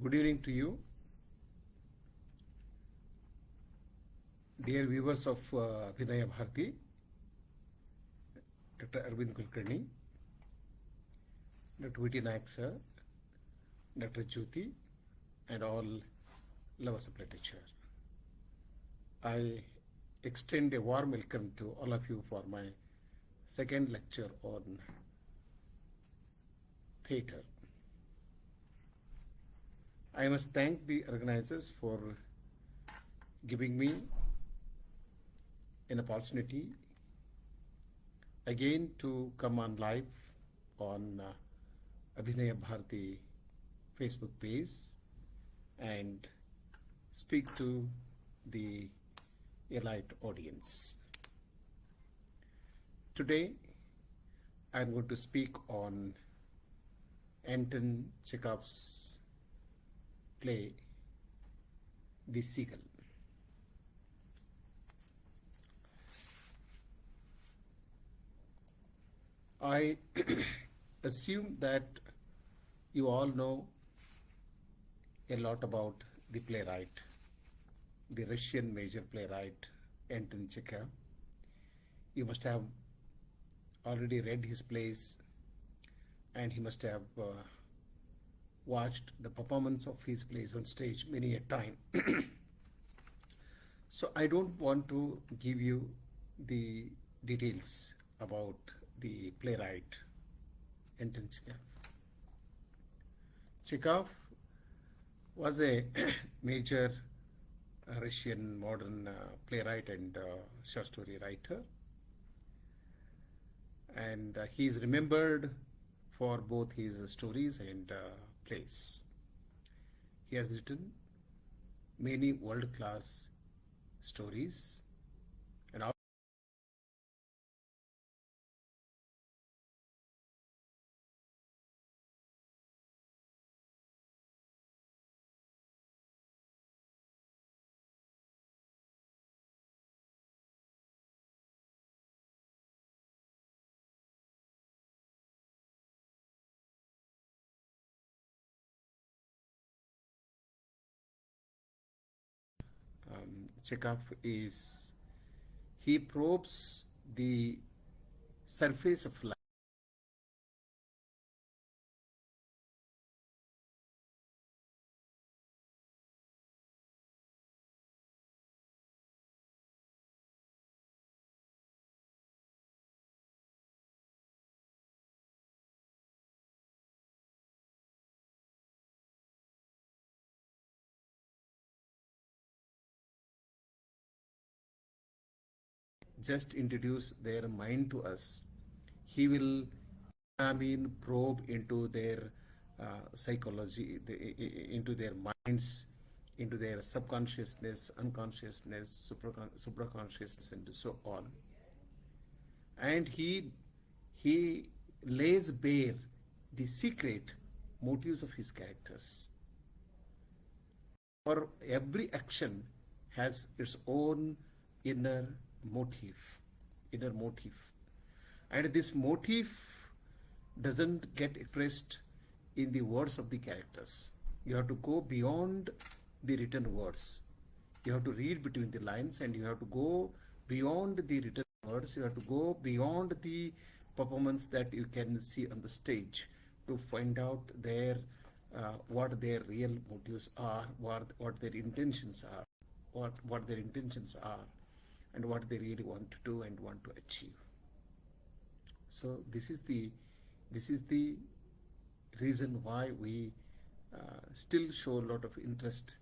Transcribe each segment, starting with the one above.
Good evening to you, dear viewers of Vinaya Bharati, Dr. Arvind Kulkarni, Dr. V.T. Nayak sir, Dr. Jyoti, and all lovers of literature. I extend a warm welcome to all of you for my second lecture on theatre. I must thank the organizers for giving me an opportunity again to come on live on Abhinaya Bharati Facebook page and speak to the elite audience. Today I'm going to speak on Anton Chekhov's play The Seagull. I assume that you all know a lot about the playwright, the Russian major playwright Anton Chekhov. You must have already read his plays, and he must have watched the performance of his plays on stage many a time. So I don't want to give you the details about the playwright Anton Chekhov. Chekhov was a major Russian modern playwright and short story writer, and he is remembered for both his stories and plays. He has written many world-class stories and Chekhov he probes the surface of life just introduce their mind to us. He will probe into their psychology, into their minds, into their subconsciousness, unconsciousness, supraconsciousness, and so on. And he lays bare the secret motives of his characters. For every action has its own inner motive, and this motive doesn't get expressed in the words of the characters. You have to go beyond the written words. You have to read between the lines, and you have to go beyond the written words. You have to go beyond the performance that you can see on the stage to find out what their real motives are, what their intentions are, what their intentions are, and what they really want to do and want to achieve. So this is the reason why we still show a lot of interest,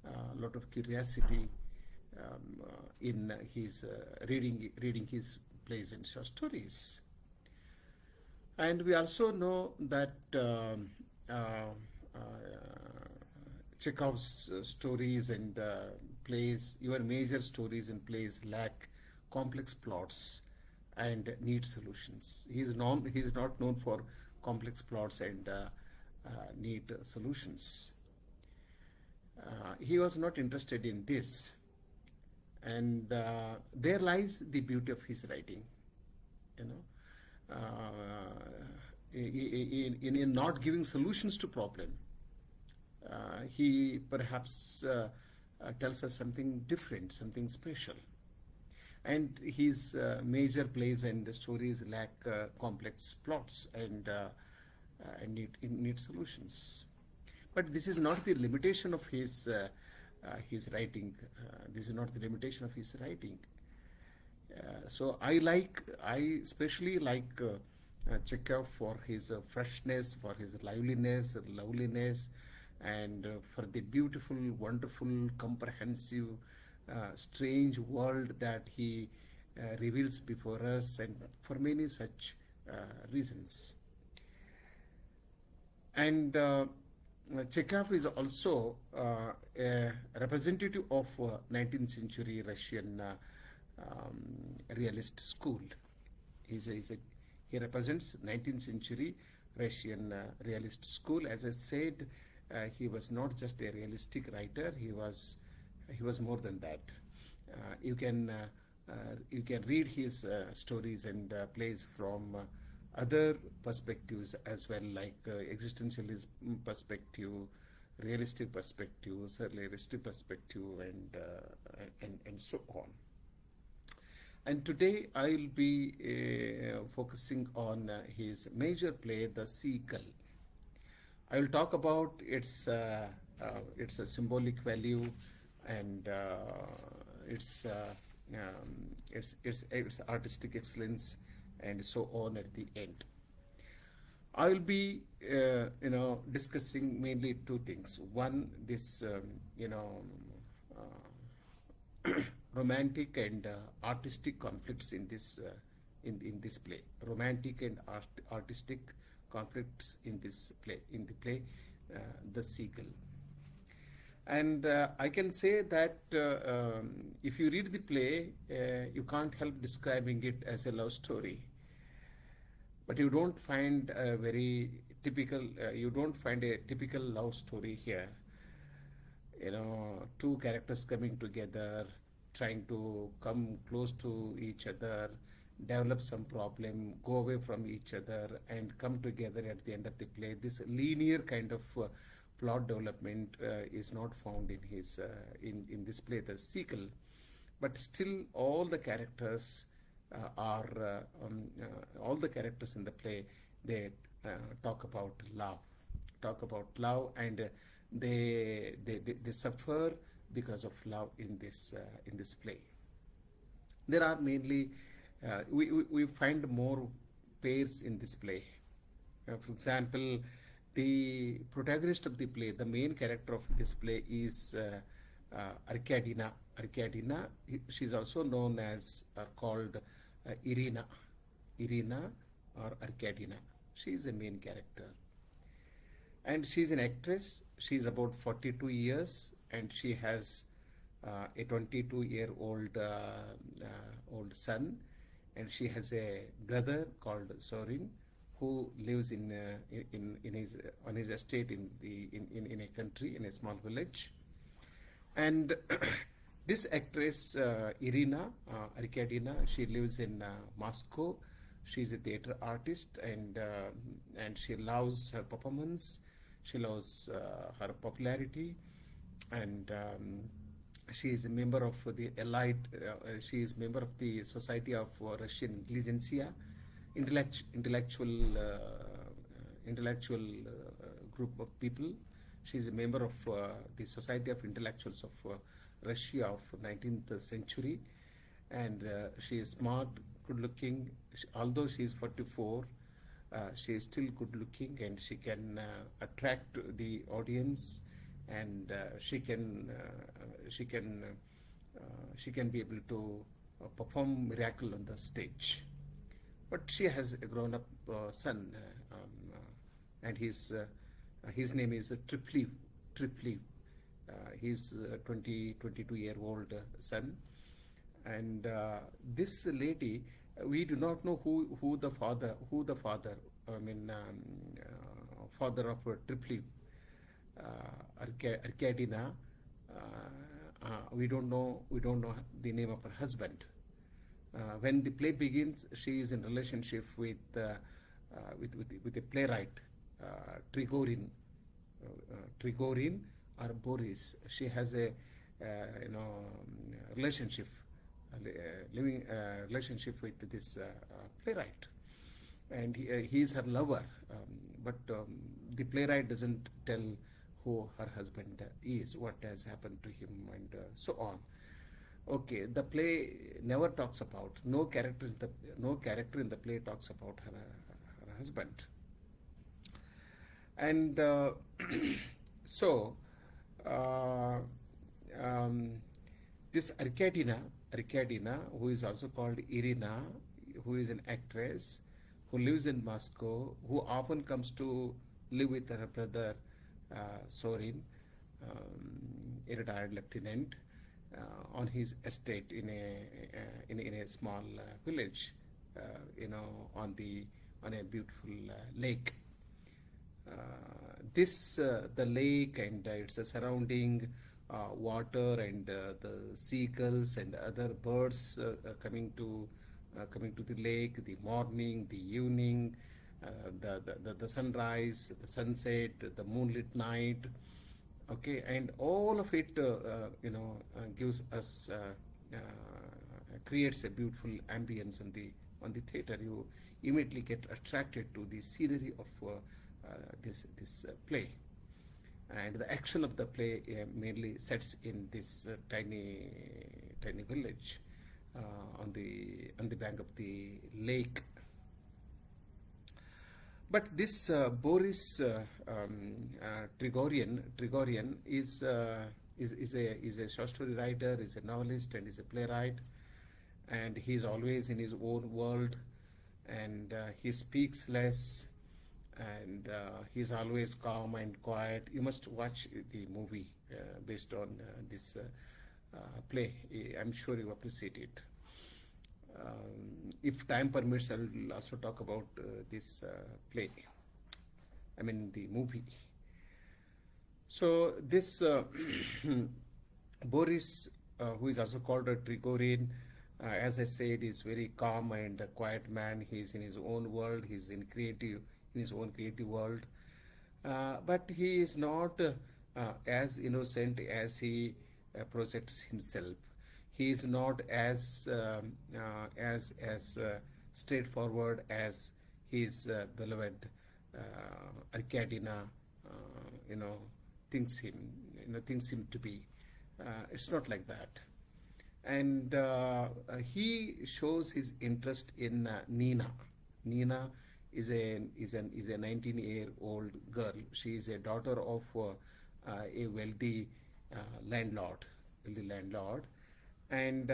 a lot of curiosity in his reading his plays and short stories. And we also know that Chekhov's stories and plays, even major stories and plays, lack complex plots and need solutions. He is not known for complex plots and need solutions. He was not interested in this, and there lies the beauty of his writing. In not giving solutions to problem, he perhaps tells us something different, something special. And his major plays and stories lack complex plots and need solutions. But this is not the limitation of his writing. This is not the limitation of his writing. I especially like Chekhov for his freshness, for his liveliness, loveliness, and for the beautiful, wonderful, comprehensive, strange world that he reveals before us, and for many such reasons. And Chekhov is also a representative of 19th century Russian realist school. He represents 19th century Russian realist school. As I said, he was not just a realistic writer. He was more than that. You can read his stories and plays from other perspectives as well, like existentialist perspective, realistic perspective, surrealistic perspective, and so on. And today I'll be focusing on his major play, The Seagull. I will talk about its symbolic value and its artistic excellence and so on at the end. I will be discussing mainly two things. One, this romantic and artistic conflicts in this play. Romantic and artistic conflicts in the play, The Seagull. And I can say that if you read the play, you can't help describing it as a love story. But you don't find a typical love story here. Two characters coming together, trying to come close to each other, develop some problem, go away from each other, and come together at the end of the play. This linear kind of plot development is not found in his in this play, The Seagull. But still, all the characters in the play, they talk about love, and they suffer because of love in this play. There are mainly we find more pairs in this play. For example, the protagonist of the play, the main character of this play, is Arkadina. She's also known as called Irina or Arkadina. She is a main character, and she's an actress. She's about 42 years, and she has a 22-year-old old son, and she has a brother called Sorin, who lives on his estate in a country, in a small village. And this actress, Irina Arkadina, she lives in Moscow. She's a theater artist, and she loves her performance. She loves her popularity, and she is a member of the elite. She is member of the Society of Russian Intelligentsia, intellectual group of people. She is a member of the Society of Intellectuals of Russia of 19th century, and she is smart, good-looking. Although she is 44, she is still good-looking, and she can attract the audience, and she can be able to perform miracle on the stage. But she has a grown-up son, and his name is Triplew. He's a 22-year-old son, and this lady, we do not know who the father. Father of Triplew, Arkadina. We don't know the name of her husband. When the play begins, she is in relationship with a playwright, Trigorin, Trigorin or Boris. She has a relationship, living relationship with this playwright, and he is her lover. But the playwright doesn't tell who her husband is, what has happened to him, and so on. Okay, the play never talks about, no character in the play talks about her husband. And so uh, um, this Arkadyna, who is also called Irina, who is an actress who lives in Moscow, who often comes to live with her brother Sorin, a retired lieutenant, on his estate in a small village, on a beautiful lake. The lake and its surrounding water and the seagulls and other birds coming to the lake, the morning, the evening, the sunrise, the sunset, the moonlit night. Okay, and all of it gives us creates a beautiful ambience on the theater. You immediately get attracted to the scenery of this play, and the action of the play mainly sets in this tiny village on the bank of the lake. But this Boris Trigorian is a short story writer, is a novelist, and is a playwright, and he is always in his own world, and he speaks less, and he is always calm and quiet. You must watch the movie based on this play. I'm sure you appreciate it. If time permits, I will also talk about this play. I mean, the movie. So this Boris, who is also called a Trigorin, as I said, is very calm and a quiet man. He is in his own world. He is in his own creative world. But he is not as innocent as he projects himself. He is not as straightforward as his beloved Arkadyna, thinks him to be. It's not like that. And he shows his interest in Nina. Nina is a 19-year-old girl. She is a daughter of a wealthy landlord. And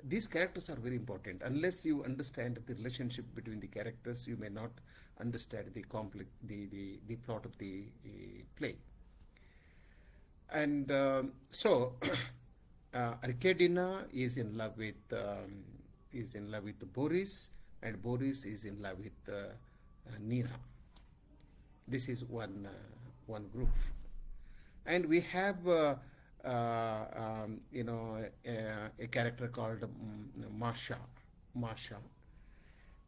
these characters are very important. Unless you understand the relationship between the characters, you may not understand the plot of the play. And so Arkadyna is in love with Boris, and Boris is in love with Nina. This is one group, and we have a character called Masha,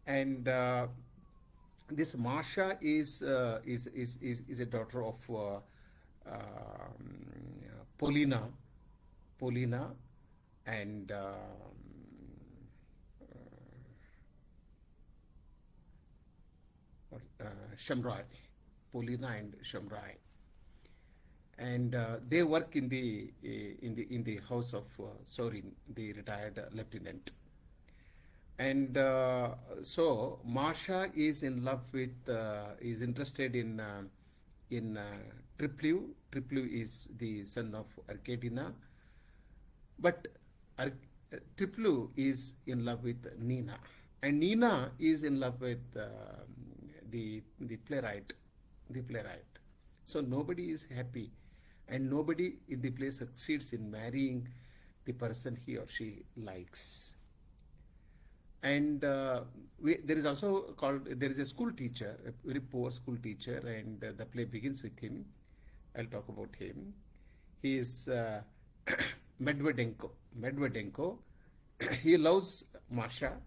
and this Masha is a daughter of Polina, and Shamrai, Polina and Shamrai, and they work in the house of Sorin, the retired lieutenant. And so Masha is in love with, is interested in Tripliu. Tripliu is the son of Arkadyna, but Tripliu is in love with Nina, and Nina is in love with the playwright. So nobody is happy, and nobody in the play succeeds in marrying the person he or she likes. And there is a school teacher, a very poor school teacher, and the play begins with him. I'll talk about him. He is Medvedenko. He loves Masha,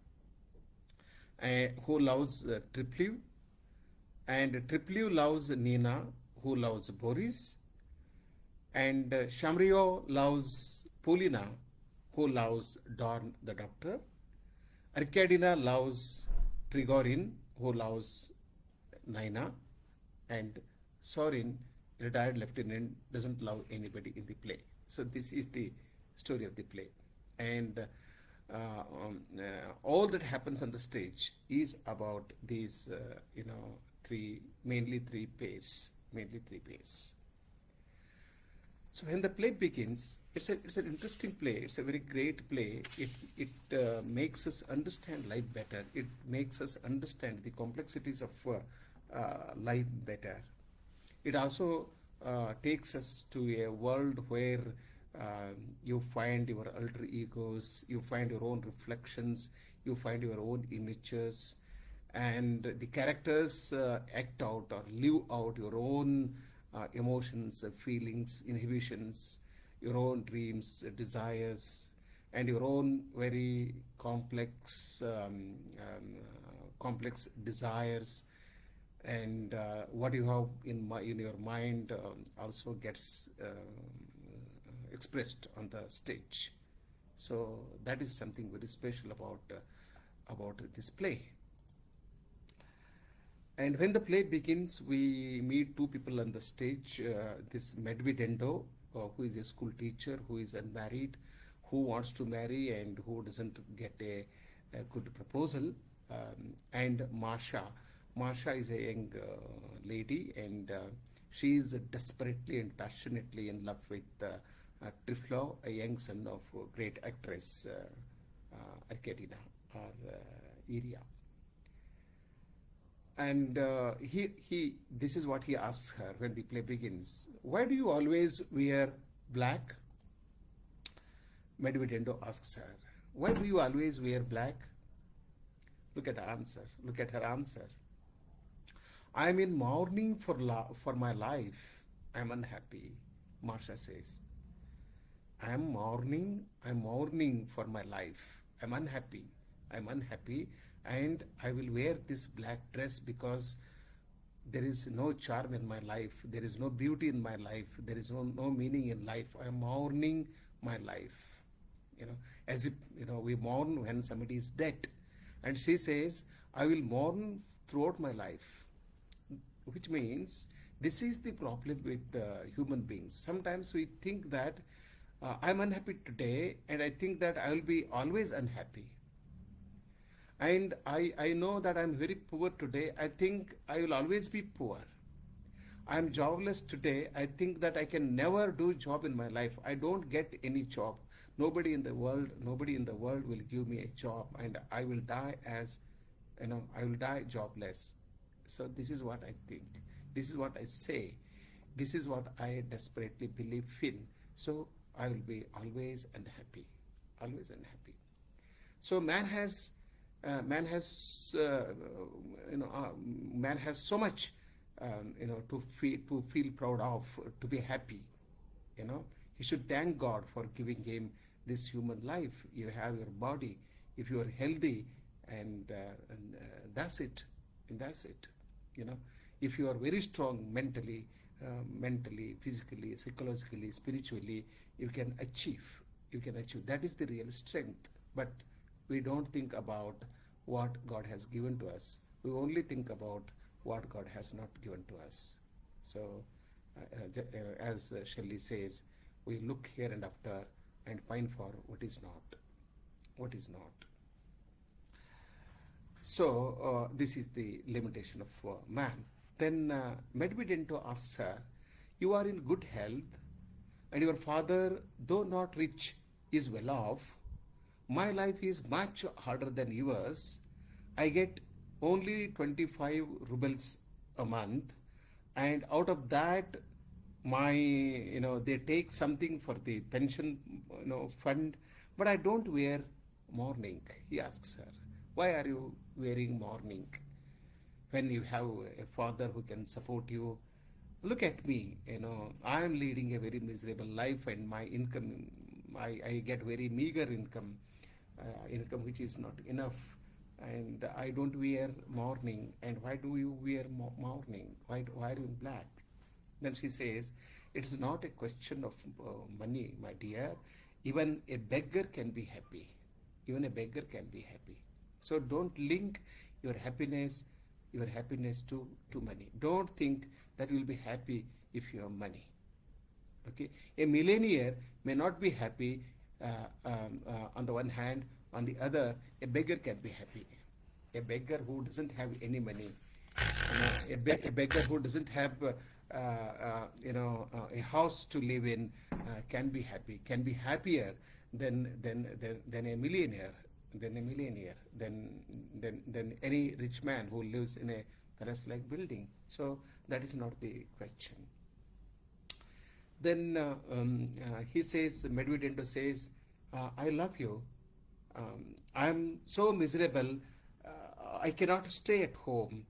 who loves Tripliu, and Tripliu loves Nina, who loves Boris, and Shamrio loves Polina, who loves Don the doctor. Arkadina loves Trigorin, who loves Naina, and Sorin, retired lieutenant, doesn't love anybody in the play. So this is the story of the play, and all that happens on the stage is about these, mainly three pairs, So when the play begins, it's an interesting play. It's a very great play. It makes us understand life better. It makes us understand the complexities of life better. It also takes us to a world where you find your alter egos, you find your own reflections, you find your own images, and the characters act out or live out your own emotions, feelings, inhibitions, your own dreams, desires, and your own very complex desires, and what you have in your mind also gets expressed on the stage. So that is something very special about this play. And when the play begins, we meet two people on the stage. This Medvedendo, who is a school teacher, who is unmarried, who wants to marry and who doesn't get a good proposal, and Masha. Masha is a young lady, and she is desperately and passionately in love with Triflo, a young son of great actress Arkadina or Iria. And this is what he asks her when the play begins. Why do you always wear black? Medvedendo asks her. Why do you always wear black? Look at her answer. I am in mourning for my life. I am unhappy, Marsha says. I am mourning for my life. I am unhappy, and I will wear this black dress because there is no charm in my life. There is no beauty in my life. There is no meaning in life. I am mourning my life. As if, we mourn when somebody is dead. And she says, I will mourn throughout my life. Which means this is the problem with human beings. Sometimes we think that I'm unhappy today, and I think that I will be always unhappy. And I know that I'm very poor today. I think I will always be poor. I'm jobless today. I think that I can never do job in my life. I don't get any job. Nobody in the world will give me a job, and I will die I will die jobless. So this is what I think. This is what I say. This is what I desperately believe in. So I will be always unhappy. So man has so much to feel proud of, to be happy. He should thank God for giving him this human life. You have your body. If you are healthy, and that's it. If you are very strong mentally, physically, psychologically, spiritually, you can achieve. That is the real strength. But we don't think about what God has given to us. We only think about what God has not given to us. So, as Shelley says, we look here and after and find for what is not. So, this is the limitation of man. Then Medvedento asks her, you are in good health, and your father, though not rich, is well off. My life is much harder than yours. I get only 25 rubles a month, and out of that, they take something for the pension, fund, but I don't wear mourning. He asks her, why are you wearing mourning when you have a father who can support you? Look at me, I am leading a very miserable life, and my income, I get very meager income which is not enough, and I don't wear mourning. And why do you wear mourning? Why are you in black? Then she says, it is not a question of money, my dear. Even a beggar can be happy. Even a beggar can be happy. So don't link your happiness, to money. Don't think that you will be happy if you have money. Okay, a millionaire may not be happy on the one hand. On the other, a beggar can be happy. A beggar who doesn't have any money, a beggar who doesn't have a house to live in, can be happy, can be happier than a millionaire, than any rich man who lives in a palace-like building. So that is not the question. Then he says, Medvedento says, I love you. I am so miserable. I cannot stay at home.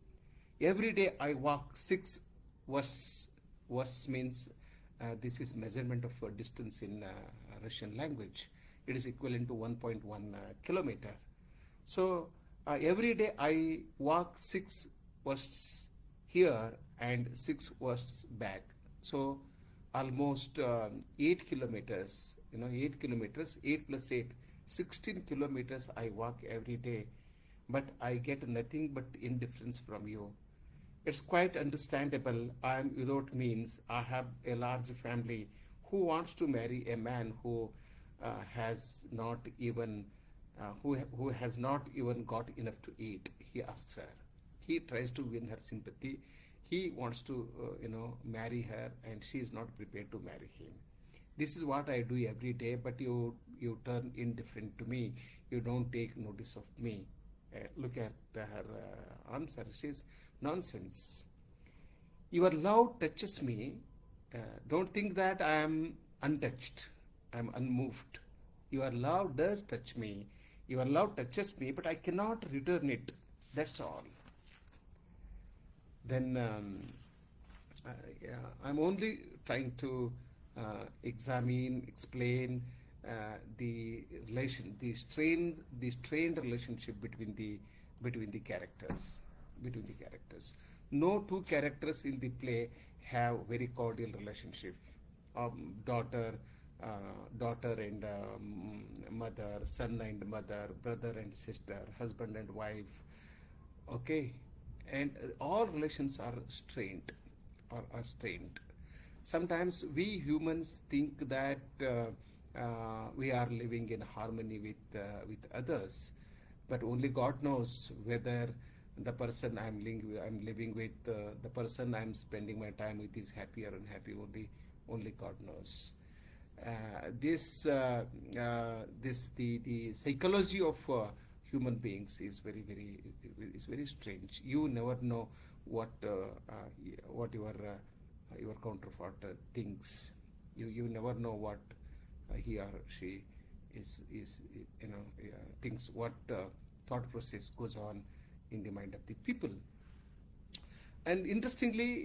Every day I walk 6 versts. Versts means this is measurement of distance in Russian language. It is equivalent to 1.1 kilometer. So every day I walk 6 versts here and 6 versts back. So almost 8 kilometers. 8 kilometers, 8 plus 8, 16 kilometers I walk every day. But I get nothing but indifference from you. It's quite understandable. I am without means. I have a large family. Who wants to marry a man who has not even who has not even got enough to eat? He asks her. He tries to win her sympathy. He wants to marry her, and she is not prepared to marry him. This is what I do every day, but you turn indifferent to me. You don't take notice of me. Look at her answer. She's nonsense. Your love touches me. Don't think that I am untouched. I am unmoved. Your love does touch me. Your love touches me, but I cannot return it. That's all. Then I'm only trying to explain the strained relationship between the characters. No two characters in the play have very cordial relationship. Daughter and mother, son and mother, brother and sister, husband and wife. Okay, and all relations are strained or are strained. Sometimes we humans think that we are living in harmony with others, but only God knows whether the person I'm living with, the person I'm spending my time with is happy or unhappy. Only God knows. The psychology of human beings is very strange. You never know what your counterpart thinks. You never know what he or she is thinks, what thought process goes on in the mind of the people. And interestingly,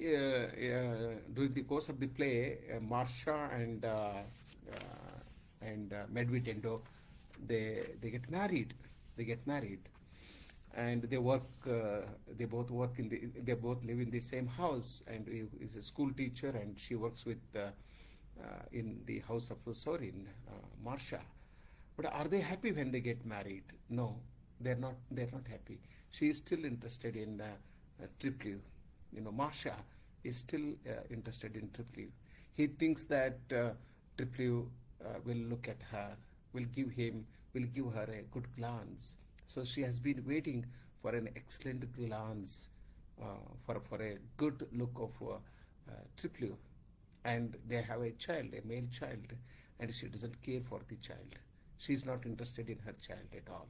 during the course of the play, Marsha and Medvedento, they get married. And they work. They both live in the same house. And he is a school teacher, and she works with in the house of Sorin, Marsha. But are they happy when they get married? No, they're not. They're not happy. She is still interested in Triple. Marsha is still interested in Triple. He thinks that Triple will look at her, will give her a good glance. So she has been waiting for an excellent glance, for a good look of Triple. And they have a child, a male child, and she doesn't care for the child. She is not interested in her child at all,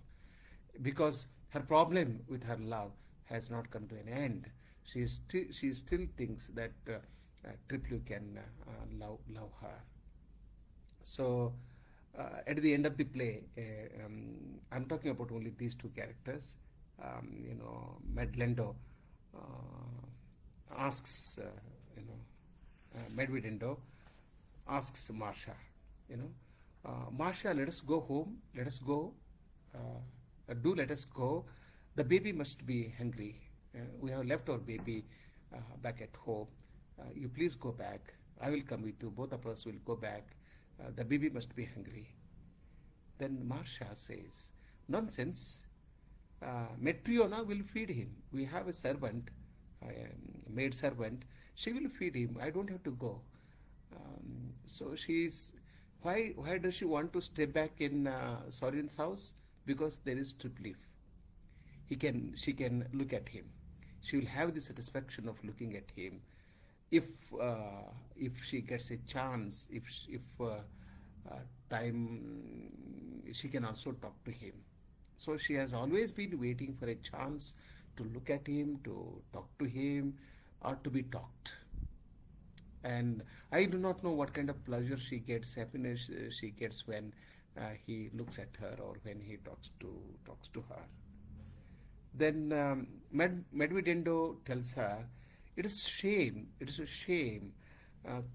because her problem with her love has not come to an end. She still thinks that Triple can love her. So at the end of the play, I'm talking about only these two characters. Medvedento asks Medvedento asks Marsha, Marsha, let us go home. Let us go. Let us go. The baby must be hungry. We have left our baby back at home. You please go back. I will come with you. Both of us will go back. The baby must be hungry. Then Marcia says, nonsense. Matriona will feed him. We have a servant, maid servant. She will feed him. I don't have to go. So she's why does she want to stay back in Sorin's house? Because there is strip leaf. She can look at him. She will have the satisfaction of looking at him. If she gets a chance, if time, she can also talk to him. So she has always been waiting for a chance to look at him, to talk to him, or to be talked. And I do not know what kind of pleasure she gets, happiness she gets when he looks at her or when he talks to her. Then Medvedendo tells her, it is a shame.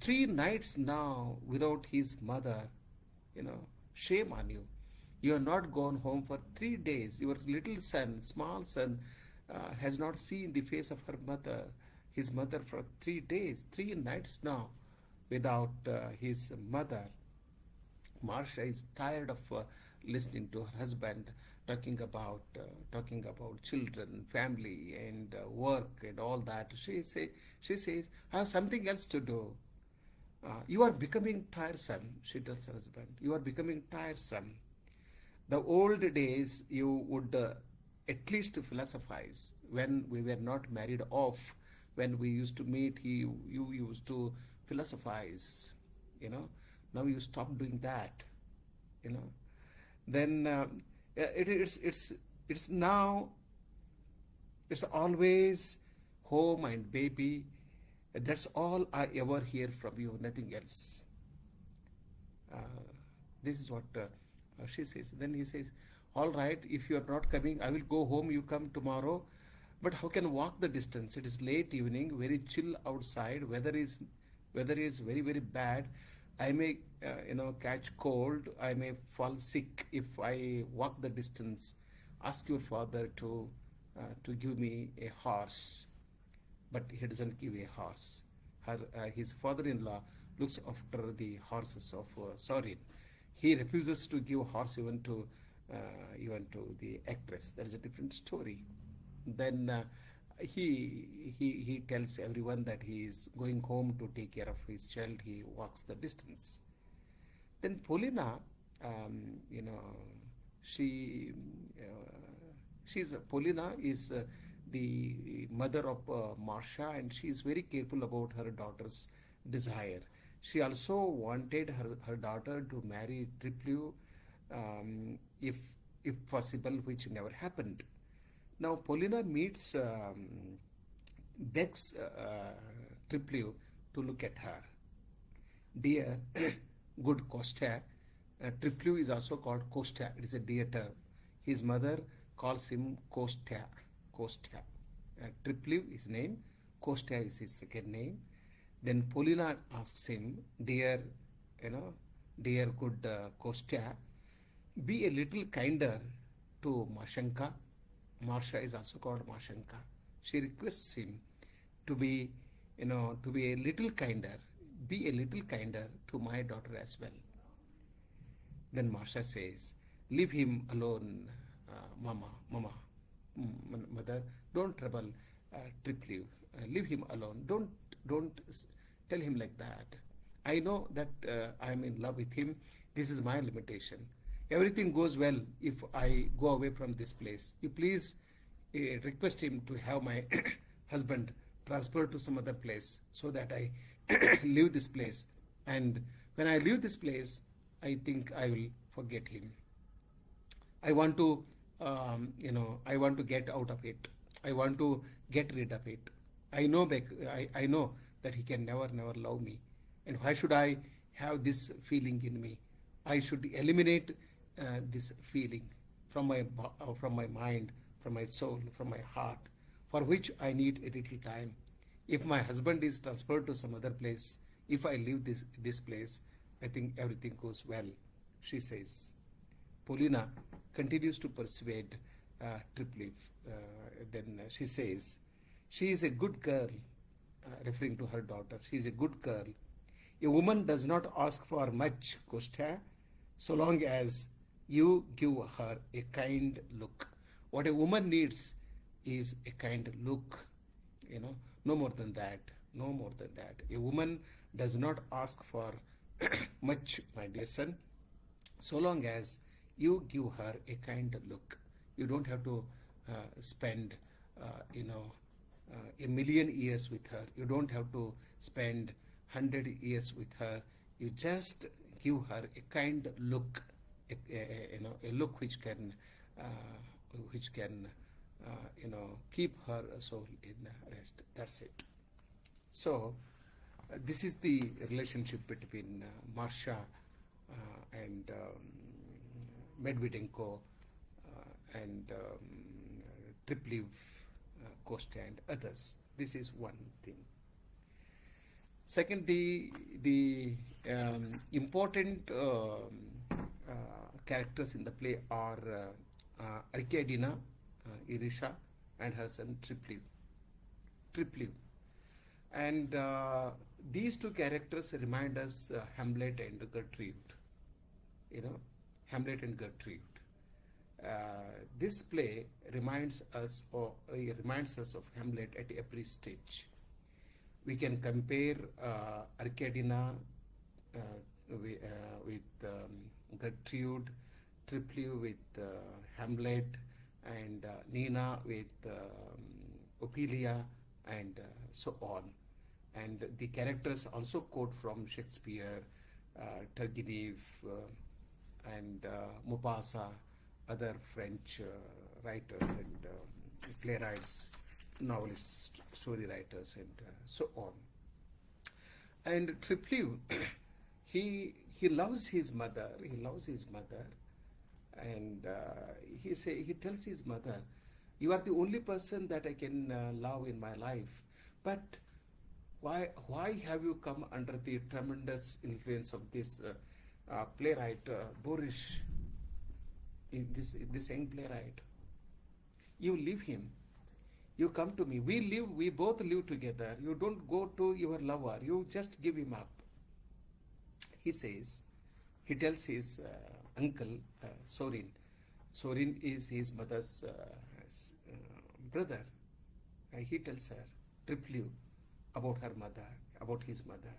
3 nights now without his mother, shame on you. You have not gone home for 3 days. Your little son, small son, has not seen the face of his mother for 3 days, 3 nights now without his mother. Marcia is tired of listening to her husband talking about children, family, and work and all that. She says, I have something else to do. You are becoming tiresome, she tells her husband. You are becoming tiresome. The old days you would at least philosophize when we were not married off. When we used to meet, you used to philosophize. Now you stop doing that. Then it's now, it's always home and baby. That's all I ever hear from you, nothing else. This is what she says. Then he says, all right, if you are not coming, I will go home, you come tomorrow. But how can walk the distance? It is late evening, very chill outside, weather is very, very bad. I may catch cold, I may fall sick if I walk the distance. Ask your father to give me a horse. But he doesn't give a horse. His father-in-law looks after the horses of Sorin. He refuses to give a horse even to the actress. That is a different story. Then he tells everyone that he is going home to take care of his child. He walks the distance. Then Polina, Polina is the mother of Marcia, and she is very careful about her daughter's desire. She also wanted her daughter to marry Tripliu, if possible, which never happened. Now Polina begs Tripliu to look at her. Dear, good Kostya. Tripliu is also called Kostya. It is a dear term. His mother calls him Kostya. Tripliu is his name. Kostya is his second name. Then Polina asks him, dear good Kostya, be a little kinder to Mashenka. Marcia is also called Mashenka. She requests him to be a little kinder. Be a little kinder to my daughter as well. Then Marcia says, leave him alone, mother. Don't trouble Tripliu. Leave him alone. Don't tell him like that. I know that I am in love with him. This is my limitation. Everything goes well if I go away from this place. You please request him to have my husband transferred to some other place so that I leave this place. And when I leave this place, I think I will forget him. I want to, I want to get out of it. I want to get rid of it. I know that he can never love me. And why should I have this feeling in me? I should eliminate this feeling from my mind, from my soul, from my heart, for which I need a little time. If my husband is transferred to some other place, if I leave this place, I think everything goes well, she says. Polina continues to persuade Tripliu. Then she says, she is a good girl. referring to her daughter. She is a good girl. A woman does not ask for much, Kostya, so long as you give her a kind look. What a woman needs is a kind look, no more than that, no more than that. A woman does not ask for much, my dear son, so long as you give her a kind look. You don't have to spend, a million years with her. You don't have to spend 100 years with her. You just give her a kind look, a look which can, uh, keep her soul in rest. That's it. So, this is the relationship between Marsha and Medvedenko and Tripliv, Costa and others. This is one thing. Second, the important characters in the play are Arkadina, Irisha, and her son Tripliv. And these two characters remind us Hamlet and Gertrude. Hamlet and Gertrude. This play reminds us of Hamlet at every stage. We can compare Arkadina with Gertrude, Tripliv with Hamlet, and Nina with Ophelia, and so on. And the characters also quote from Shakespeare, Turgenev, and Maupassant, other French writers and playwrights, novelists, story writers, and so on. And Tripliv, he loves his mother. He loves his mother, and he tells his mother, "You are the only person that I can love in my life, but why have you come under the tremendous influence of this playwright Boris, this young playwright? You leave him. You come to me. We both live together. You don't go to your lover. You just give him up." He tells his uncle, Sorin. Sorin is his mother's brother. He tells her, Tripliv, about her mother, about his mother.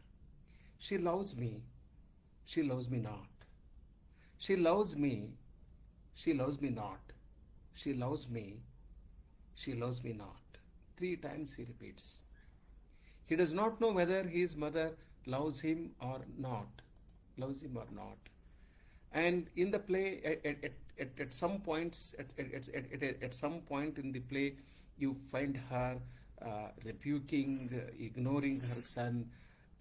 "She loves me. She loves me not. She loves me. She loves me not. She loves me. She loves me not." 3 times he repeats. He does not know whether his mother loves him or not. And in the play, at some points, at some point in the play, you find her rebuking, ignoring her son,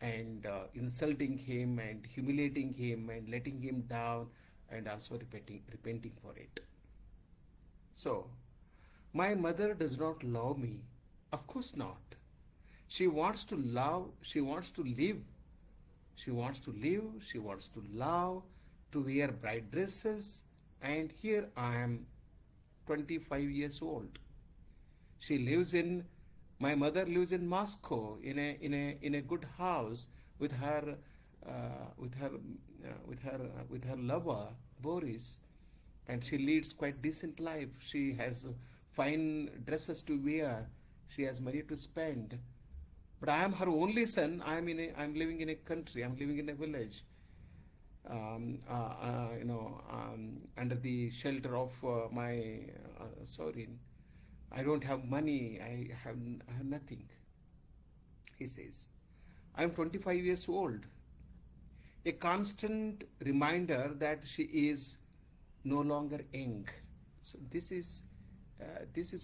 and insulting him, and humiliating him, and letting him down, and also repenting for it. So, my mother does not love me. Of course not. She wants to love, she wants to live. She wants to live, she wants to love, to wear bright dresses, and here I am, 25 years old. My mother lives in Moscow in a good house with her lover Boris, and she leads quite decent life. She has fine dresses to wear. She has money to spend. But I am her only son. I'm living in a country. I'm living in a village. Under the shelter of my Sorin. I don't have money. I have nothing. He says, I am 25 years old. A constant reminder that she is no longer young. So this is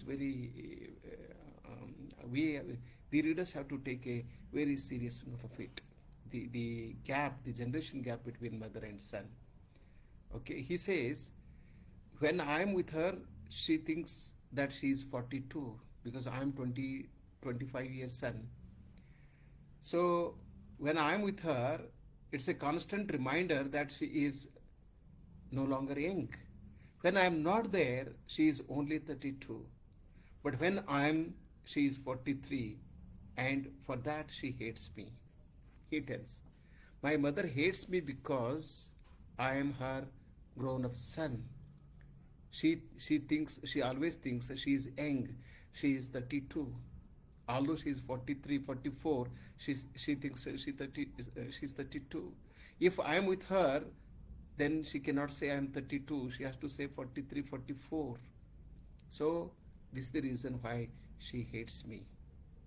very. The readers have to take a very serious note of it. The generation gap between mother and son. Okay, he says, when I am with her, she thinks that she is 42 because I am 25 years son. So when I am with her, it's a constant reminder that she is no longer young. When I am not there, she is only 32. But when she is 43, and for that she hates me. He tells, my mother hates me because I am her grown-up son. She always thinks she is young. She is 32. Although she is 43, 44, she thinks she's 32. If I am with her, then she cannot say I am 32. She has to say 43, 44. So this is the reason why she hates me.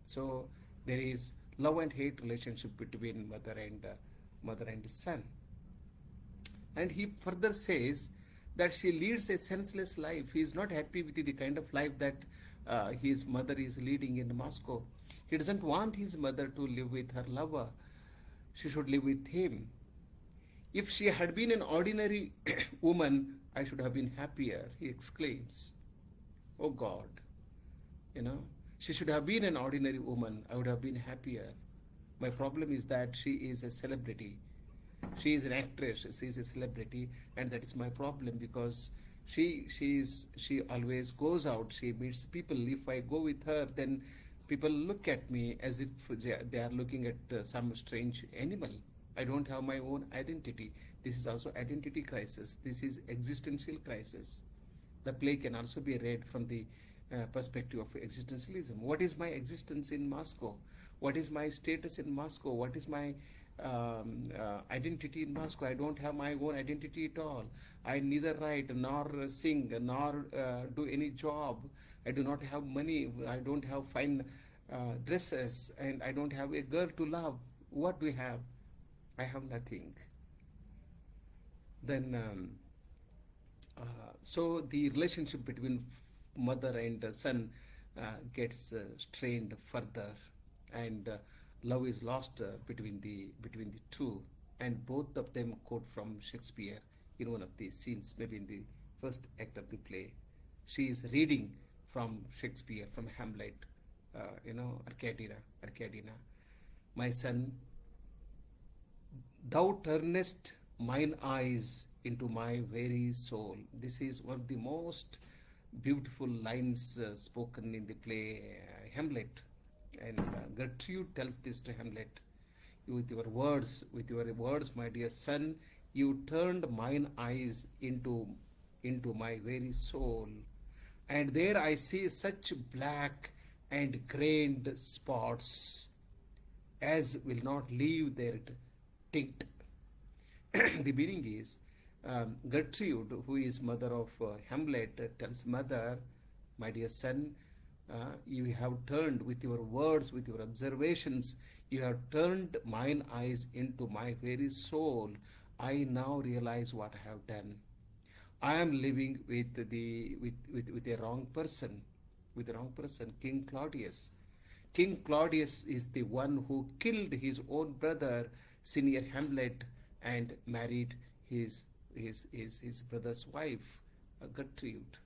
So there is love and hate relationship between mother and son. And he further says that she leads a senseless life. He is not happy with the kind of life that his mother is leading in Moscow. He doesn't want his mother to live with her lover. She should live with him. If she had been an ordinary woman, I should have been happier, he exclaims. Oh God, she should have been an ordinary woman. I would have been happier. My problem is that she is a celebrity. She is an actress. She is a celebrity, and that is my problem because she always goes out. She meets people. If I go with her, then people look at me as if they are looking at some strange animal. I don't have my own identity. This is also identity crisis. This is existential crisis. The play can also be read from the perspective of existentialism. What is my existence in Moscow? What is my status in Moscow? What is my identity in Moscow? I don't have my own identity at all. I neither write nor sing nor do any job. I do not have money. I don't have fine dresses, and I don't have a girl to love. What do I have? I have nothing. Then so the relationship between mother and son gets strained further, and love is lost between the two, and both of them quote from Shakespeare in one of the scenes, maybe in the first act of the play. She is reading from Shakespeare, from Hamlet, Arcadina. My son, thou turnest mine eyes into my very soul. This is one of the most beautiful lines spoken in the play Hamlet. And Gertrude tells this to Hamlet. With your words, my dear son, you turned mine eyes into my very soul. And there I see such black and grained spots as will not leave their tint. The meaning is, Gertrude, who is mother of Hamlet, tells mother, my dear son, you have turned with your words, with your observations, you have turned mine eyes into my very soul. I now realize what I have done. I am living with a wrong person, King Claudius. King Claudius is the one who killed his own brother, senior Hamlet, and married his brother's wife, Gertrude.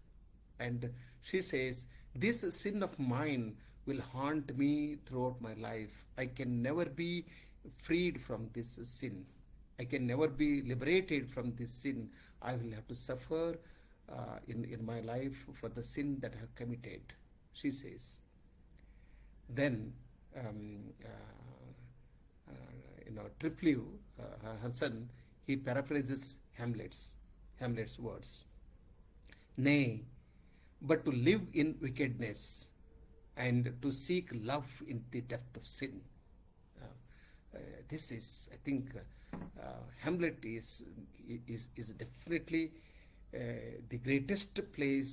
And she says, this sin of mine will haunt me throughout my life. I can never be freed from this sin. I can never be liberated from this sin. I will have to suffer in my life for the sin that I have committed, she says. Then, Triplieu, her son, he paraphrases Hamlet's words. Nay, but to live in wickedness and to seek love in the depth of sin. This is, I think, Hamlet is definitely the greatest play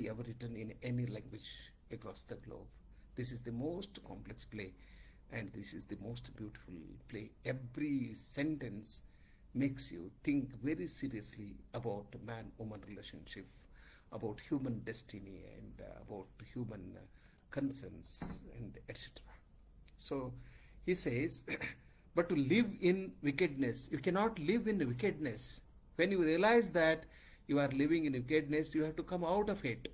ever written in any language across the globe. This is the most complex play, and this is the most beautiful play. Every sentence makes you think very seriously about man-woman relationship, about human destiny, and about human concerns, and etc. So he says, but to live in wickedness, you cannot live in wickedness. When you realize that you are living in wickedness, you have to come out of it.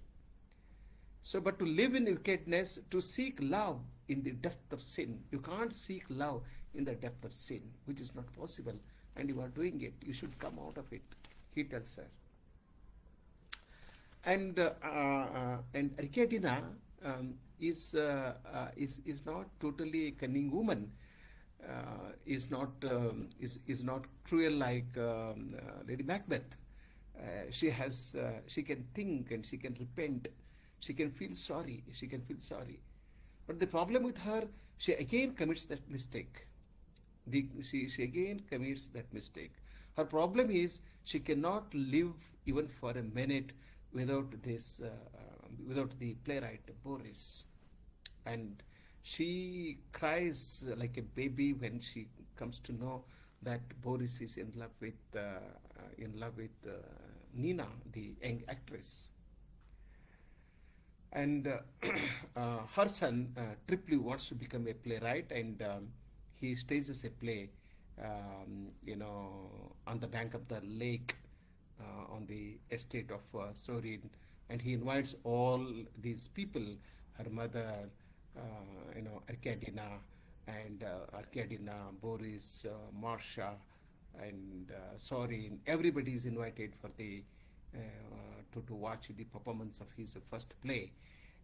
So, but to live in wickedness, to seek love in the depth of sin. You can't seek love in the depth of sin, which is not possible. And you are doing it. You should come out of it, he tells her. And Arcadina is not totally a cunning woman. Is not cruel like Lady Macbeth. She can think and she can repent. She can feel sorry. She can feel sorry. But the problem with her, she again commits that mistake. She again commits that mistake. Her problem is she cannot live even for a minute without the playwright Boris, and she cries like a baby when she comes to know that Boris is in love with Nina, the young actress. And her son Triply wants to become a playwright, and he stages a play, on the bank of the lake, on the estate of Sorin, and he invites all these people, her mother, Arkadina, and Arkadina, Boris, Marsha, and Sorin. Everybody is invited for the to watch the performance of his first play,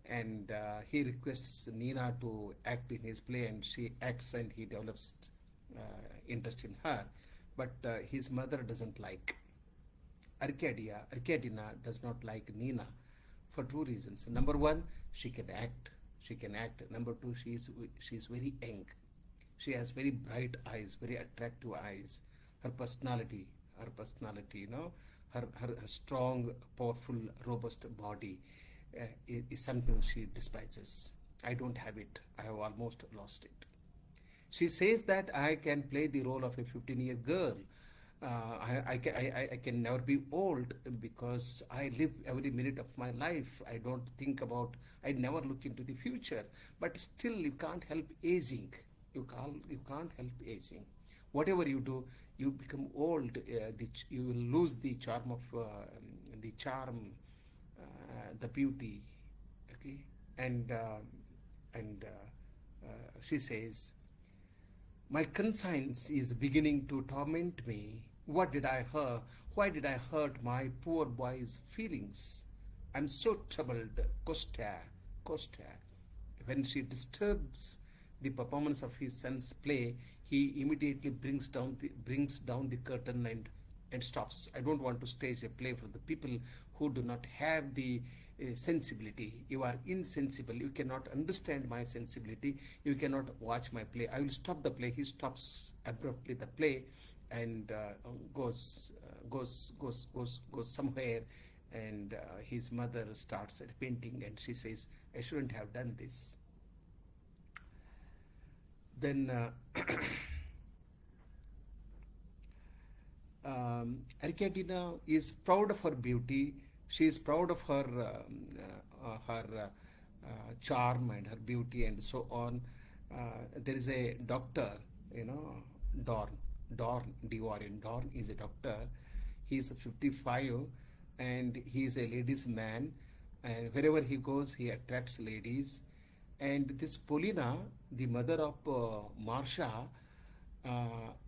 and he requests Nina to act in his play, and she acts, and he develops interest in her, but his mother doesn't like. Arkadina does not like Nina for two reasons. Number one, she can act. She can act. Number two, she is very young. She has very bright eyes, very attractive eyes. Her personality, her strong, powerful, robust body is something she despises. I don't have it. I have almost lost it. She says that I can play the role of a 15-year girl. I can never be old because I live every minute of my life. I never look into the future. But still, you can't help aging. You can't help aging. Whatever you do, you become old. You will lose the charm of the beauty. Okay, and she says, my conscience is beginning to torment me. What did I hurt? Why did I hurt my poor boy's feelings? I'm so troubled. Costa. When she disturbs the performance of his son's play, he immediately brings down the curtain and stops. I don't want to stage a play for the people who do not have the sensibility. You are insensible. You cannot understand my sensibility. You cannot watch my play. I will stop the play. He stops abruptly the play and goes somewhere. And his mother starts repenting, and she says, I shouldn't have done this. Then Arkadina is proud of her beauty. She is proud of her charm and her beauty and so on. There is a doctor, Dorn, Dorn. Dorn is a doctor. He is 55 and he is a ladies' man. And wherever he goes, he attracts ladies. And this Polina, the mother of Marsha,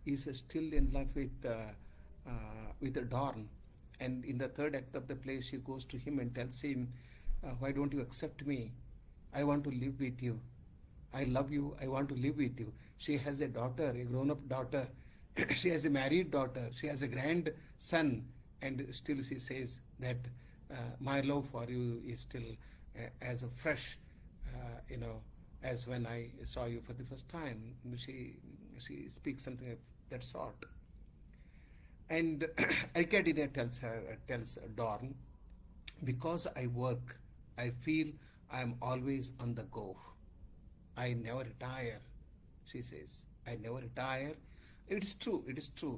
is still in love with Dorn. And in the third act of the play, she goes to him and tells him, why don't you accept me? I want to live with you. I love you. I want to live with you. She has a daughter, a grown-up daughter. She has a married daughter. She has a grandson. And still she says that my love for you is still as fresh, as when I saw you for the first time. She speaks something of that sort. And Arkadina tells Dorn, because I work, I feel I am always on the go. I never retire, she says. I never retire. It is true.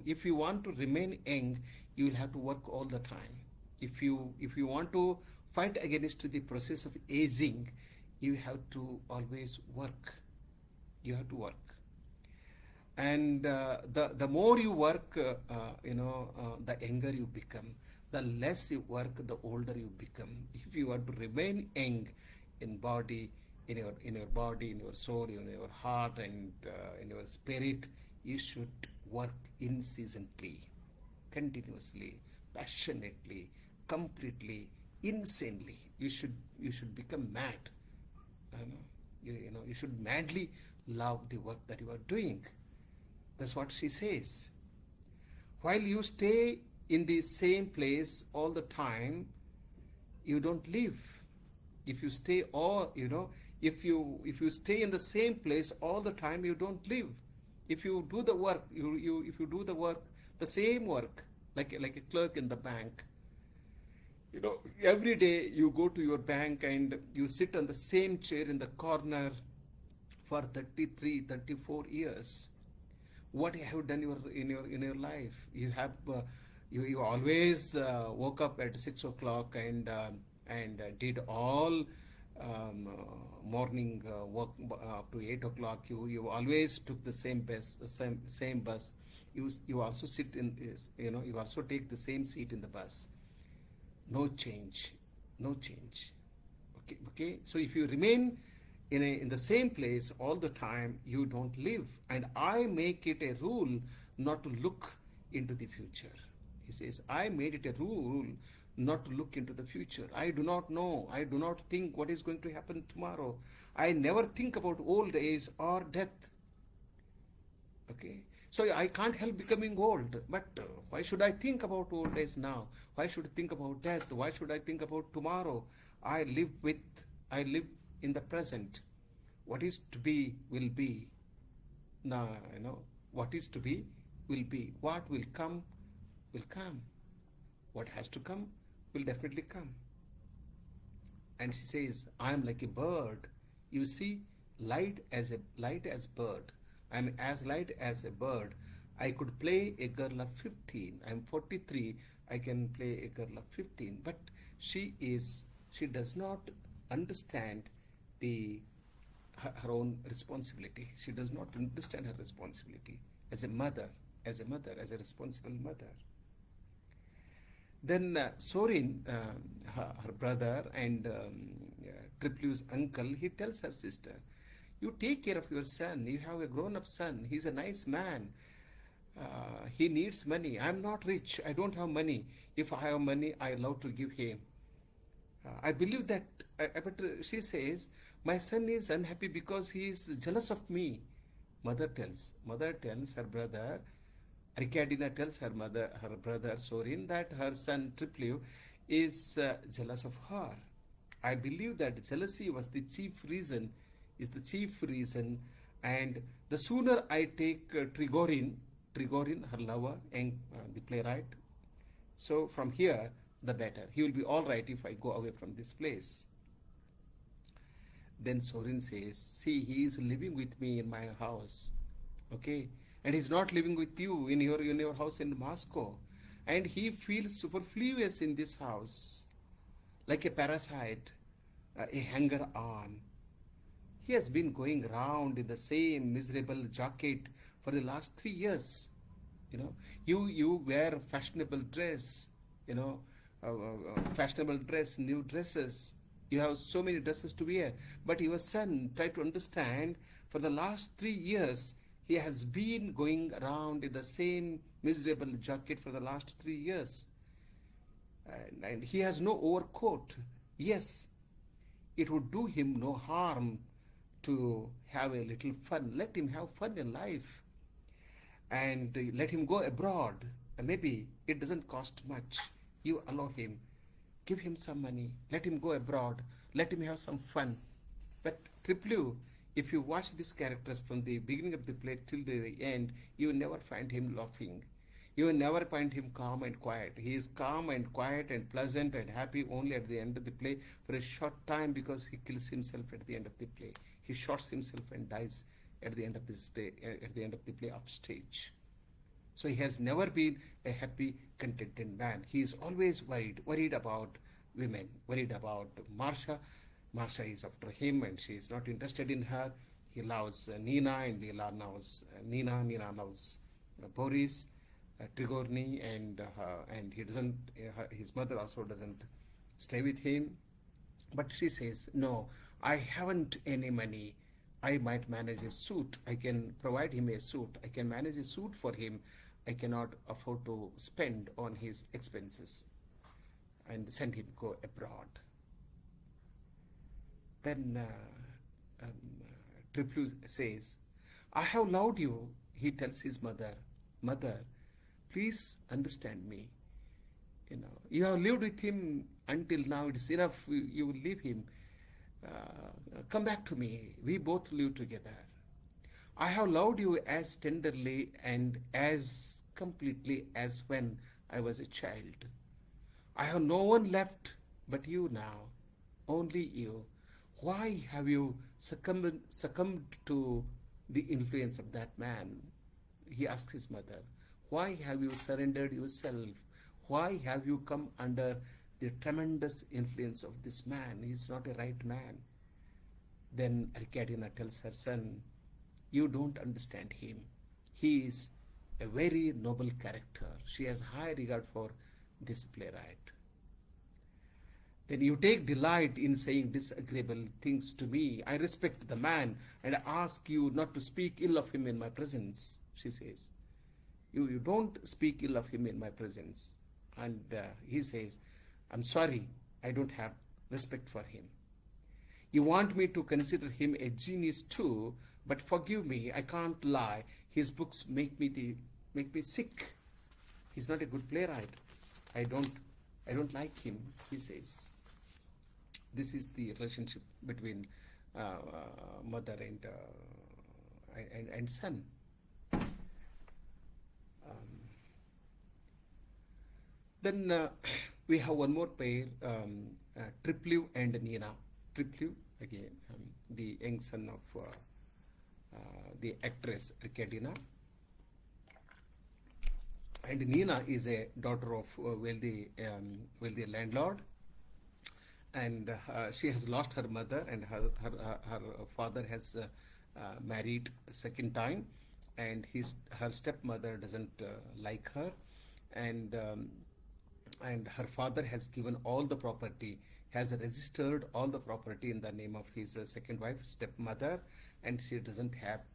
If you want to remain young, you will have to work all the time. If you want to fight against the process of aging, you have to always work. You have to work. And the more you work, the younger you become. The less you work, the older you become. If you want to remain young in body, in your body, in your soul, in your heart, and in your spirit, you should work incessantly, continuously, passionately, completely, insanely. You should become mad. You should madly love the work that you are doing. That's what she says. While you stay in the same place all the time, you don't live. If you stay or if you stay in the same place all the time, you don't live. If you do the work, if you do the work, the same work, like a clerk in the bank, every day you go to your bank and you sit on the same chair in the corner for 33, 34 years. What have you done in your life? You always woke up at 6 o'clock and did all morning work up to 8 o'clock. You always took the same bus, the same bus. You also sit in you also take the same seat in the bus. No change, no change. Okay. So if you remain in the same place all the time, you don't live. And I make it a rule not to look into the future. He says, I made it a rule not to look into the future. I do not know. I do not think what is going to happen tomorrow. I never think about old age or death. Okay. So I can't help becoming old. But why should I think about old age now? Why should I think about death? Why should I think about tomorrow? I live in the present. What is to be will be. Now, what is to be will be. What will come will come. What has to come will definitely come. And she says, I am like a bird. You see, light as bird. I am as light as a bird. I could play a girl of 15. I am 43. I can play a girl of 15. But she does not understand her own responsibility. She does not understand her responsibility as a mother, as a responsible mother. Then Sorin, her brother and Triplu's uncle, he tells her sister, you take care of your son. You have a grown-up son. He's a nice man. He needs money. I'm not rich. I don't have money. If I have money, I love to give him. I believe that, but she says, my son is unhappy because he is jealous of me. Mother tells her brother, Ricardina tells her brother Sorin that her son Triplu is jealous of her. I believe that jealousy is the chief reason, and the sooner I take Trigorin, her lover, and the playwright, so from here, the better. He will be all right if I go away from this place. Then Sorin says, see, he is living with me in my house, okay? And he's not living with you in your house in Moscow. And he feels superfluous in this house, like a parasite, a hanger-on. He has been going round in the same miserable jacket for the last 3 years. You wear fashionable dress, fashionable dress, new dresses. You have so many dresses to wear. But your son, try to understand, for the last 3 years, he has been going around in the same miserable jacket for the last 3 years. And he has no overcoat. Yes, it would do him no harm to have a little fun. Let him have fun in life. And let him go abroad. Maybe it doesn't cost much. You allow him. Give him some money. Let him go abroad. Let him have some fun. But Triplu, if you watch these characters from the beginning of the play till the end, you will never find him laughing. You will never find him calm and quiet. He is calm and quiet and pleasant and happy only at the end of the play for a short time, because he kills himself at the end of the play. He shoots himself and dies at the end of this day, at the end of the play off stage. So he has never been a happy, contented man. He is always worried about women, worried about Marsha. Marsha is after him and she is not interested in her. He loves Nina and Nina loves Boris, Trigorny, and he doesn't. His mother also doesn't stay with him. But she says, no, I haven't any money. I might manage a suit. I can provide him a suit. I can manage a suit for him. I cannot afford to spend on his expenses and send him go abroad. Then Triplu says, I have loved you, he tells his mother. Mother, please understand me. You have lived with him until now. It's enough. You will leave him. Come back to me. We both live together. I have loved you as tenderly and as completely as when I was a child. I have no one left but you now, only you. Why have you succumbed to the influence of that man? He asked his mother. Why have you surrendered yourself? Why have you come under the tremendous influence of this man? He is not a right man. Then Arcadia tells her son, you don't understand him. He is a very noble character. She has high regard for this playwright. Then you take delight in saying disagreeable things to me. I respect the man and ask you not to speak ill of him in my presence, she says. You don't speak ill of him in my presence. And he says, I'm sorry, I don't have respect for him. You want me to consider him a genius too, but forgive me, I can't lie. His books make me sick. He's not a good playwright. I don't like him, he says. This is the relationship between mother and son. Then we have one more pair, Triplu and Nina. Triplu, again, the young son of the actress Arcadia. And Nina is a daughter of a wealthy landlord. And she has lost her mother, and her father has married a second time, and her stepmother doesn't like her, and her father has given all the property, has registered all the property in the name of his second wife, stepmother, and she doesn't have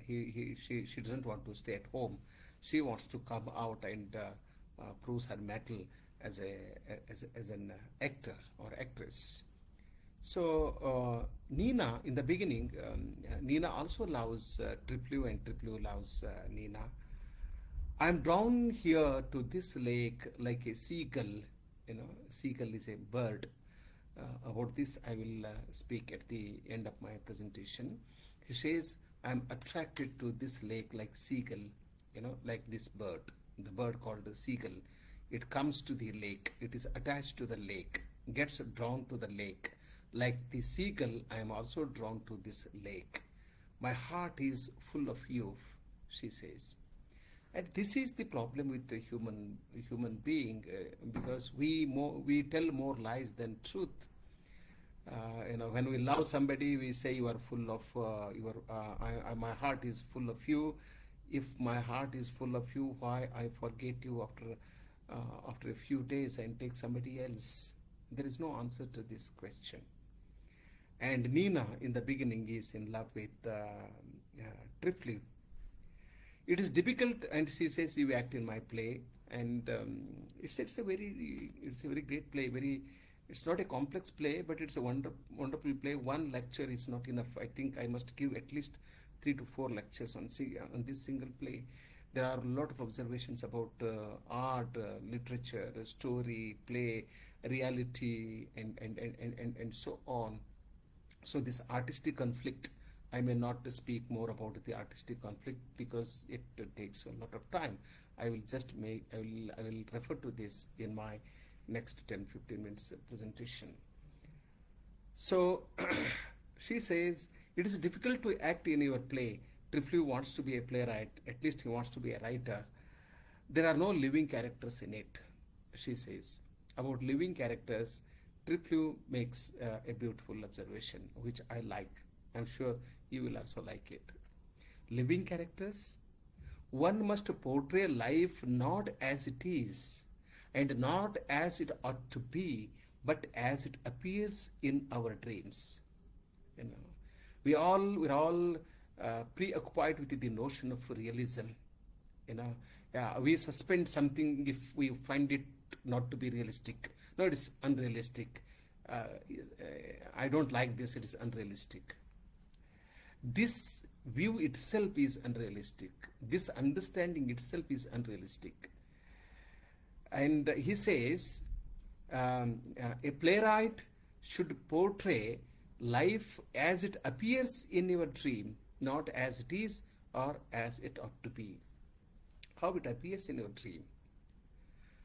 she doesn't want to stay at home. She wants to come out and proves her mettle as an actor or actress. So Nina, in the beginning, Nina also loves Triplu, and Triplu loves Nina. I'm drawn here to this lake like a seagull. Seagull is a bird. About this, I will speak at the end of my presentation. He says, I'm attracted to this lake like seagull, like this bird, the bird called the seagull. It comes to the lake, it is attached to the lake, gets drawn to the lake. Like the seagull, I am also drawn to this lake. My heart is full of you, she says. And this is the problem with the human being, because we tell more lies than truth. When we love somebody, we say you are full of my heart is full of you. If my heart is full of you, why I forget you after a few days and take somebody else? There is no answer to this question. And Nina, in the beginning, is in love with Triplu. It is difficult, and she says, you act in my play, and it's a very great play. It's not a complex play, but it's a wonderful play. One lecture is not enough. I think I must give at least 3 to 4 lectures on this single play. There are a lot of observations about art, literature, story, play, reality, and so on. So this artistic conflict, I may not speak more about the artistic conflict because it takes a lot of time. I will refer to this in my next 10-15 minutes presentation. So she says, it is difficult to act in your play. Triplu wants to be a playwright, at least he wants to be a writer. There are no living characters in it, she says. About living characters, Triplu makes a beautiful observation, which I like. I'm sure you will also like it. Living characters? One must portray life not as it is, and not as it ought to be, but as it appears in our dreams. We're all preoccupied with the notion of realism. We suspend something if we find it not to be realistic. No, it is unrealistic. I don't like this, it is unrealistic. This view itself is unrealistic. This understanding itself is unrealistic. And he says a playwright should portray life as it appears in your dream, not as it is or as it ought to be. How it appears in your dream.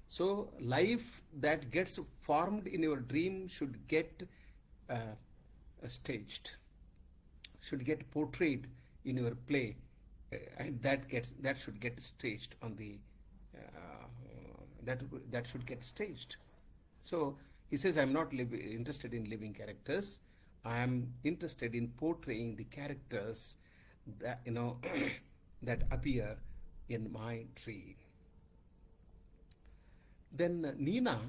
So, life that gets formed in your dream should get staged, should get portrayed in your play, and that should get staged on the that should get staged. So he says, I'm not interested in living characters. I am interested in portraying the characters that that appear in my dream. Then Nina,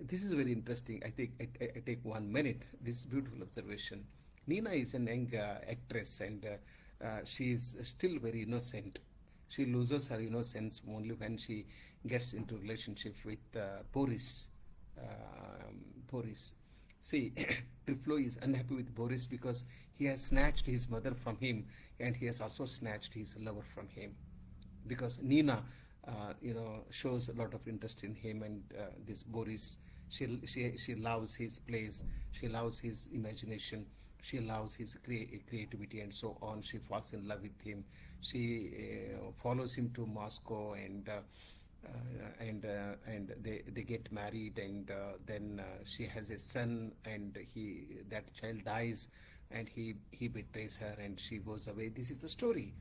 this is very interesting. I take 1 minute. This beautiful observation. Nina is an young actress, and she is still very innocent. She loses her innocence only when she gets into relationship with Boris. Boris. See, Triflo is unhappy with Boris because he has snatched his mother from him, and he has also snatched his lover from him. Because Nina, shows a lot of interest in him, and this Boris, she loves his plays, she loves his imagination, she loves his creativity, and so on. She falls in love with him. She follows him to Moscow, and they get married, and then she has a son, and that child dies, and he betrays her, and she goes away. This is the story.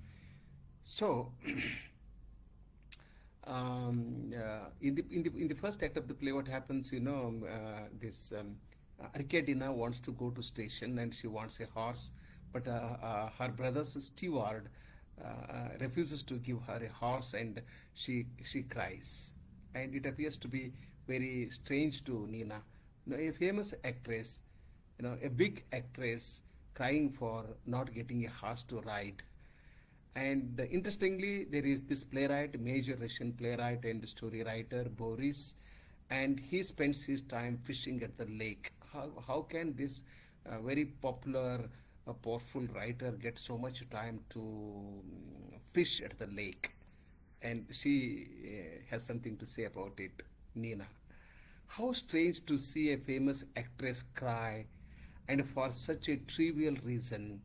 So in the first act of the play, what happens? This Arkadina wants to go to station, and she wants a horse, but her brother's steward refuses to give her a horse, and she cries, and it appears to be very strange to Nina. A famous actress, a big actress, crying for not getting a horse to ride. And interestingly, there is this playwright, major Russian playwright and story writer, Boris, and he spends his time fishing at the lake. How can this very popular, powerful writer get so much time to fish at the lake? And she has something to say about it, Nina. How strange to see a famous actress cry, and for such a trivial reason.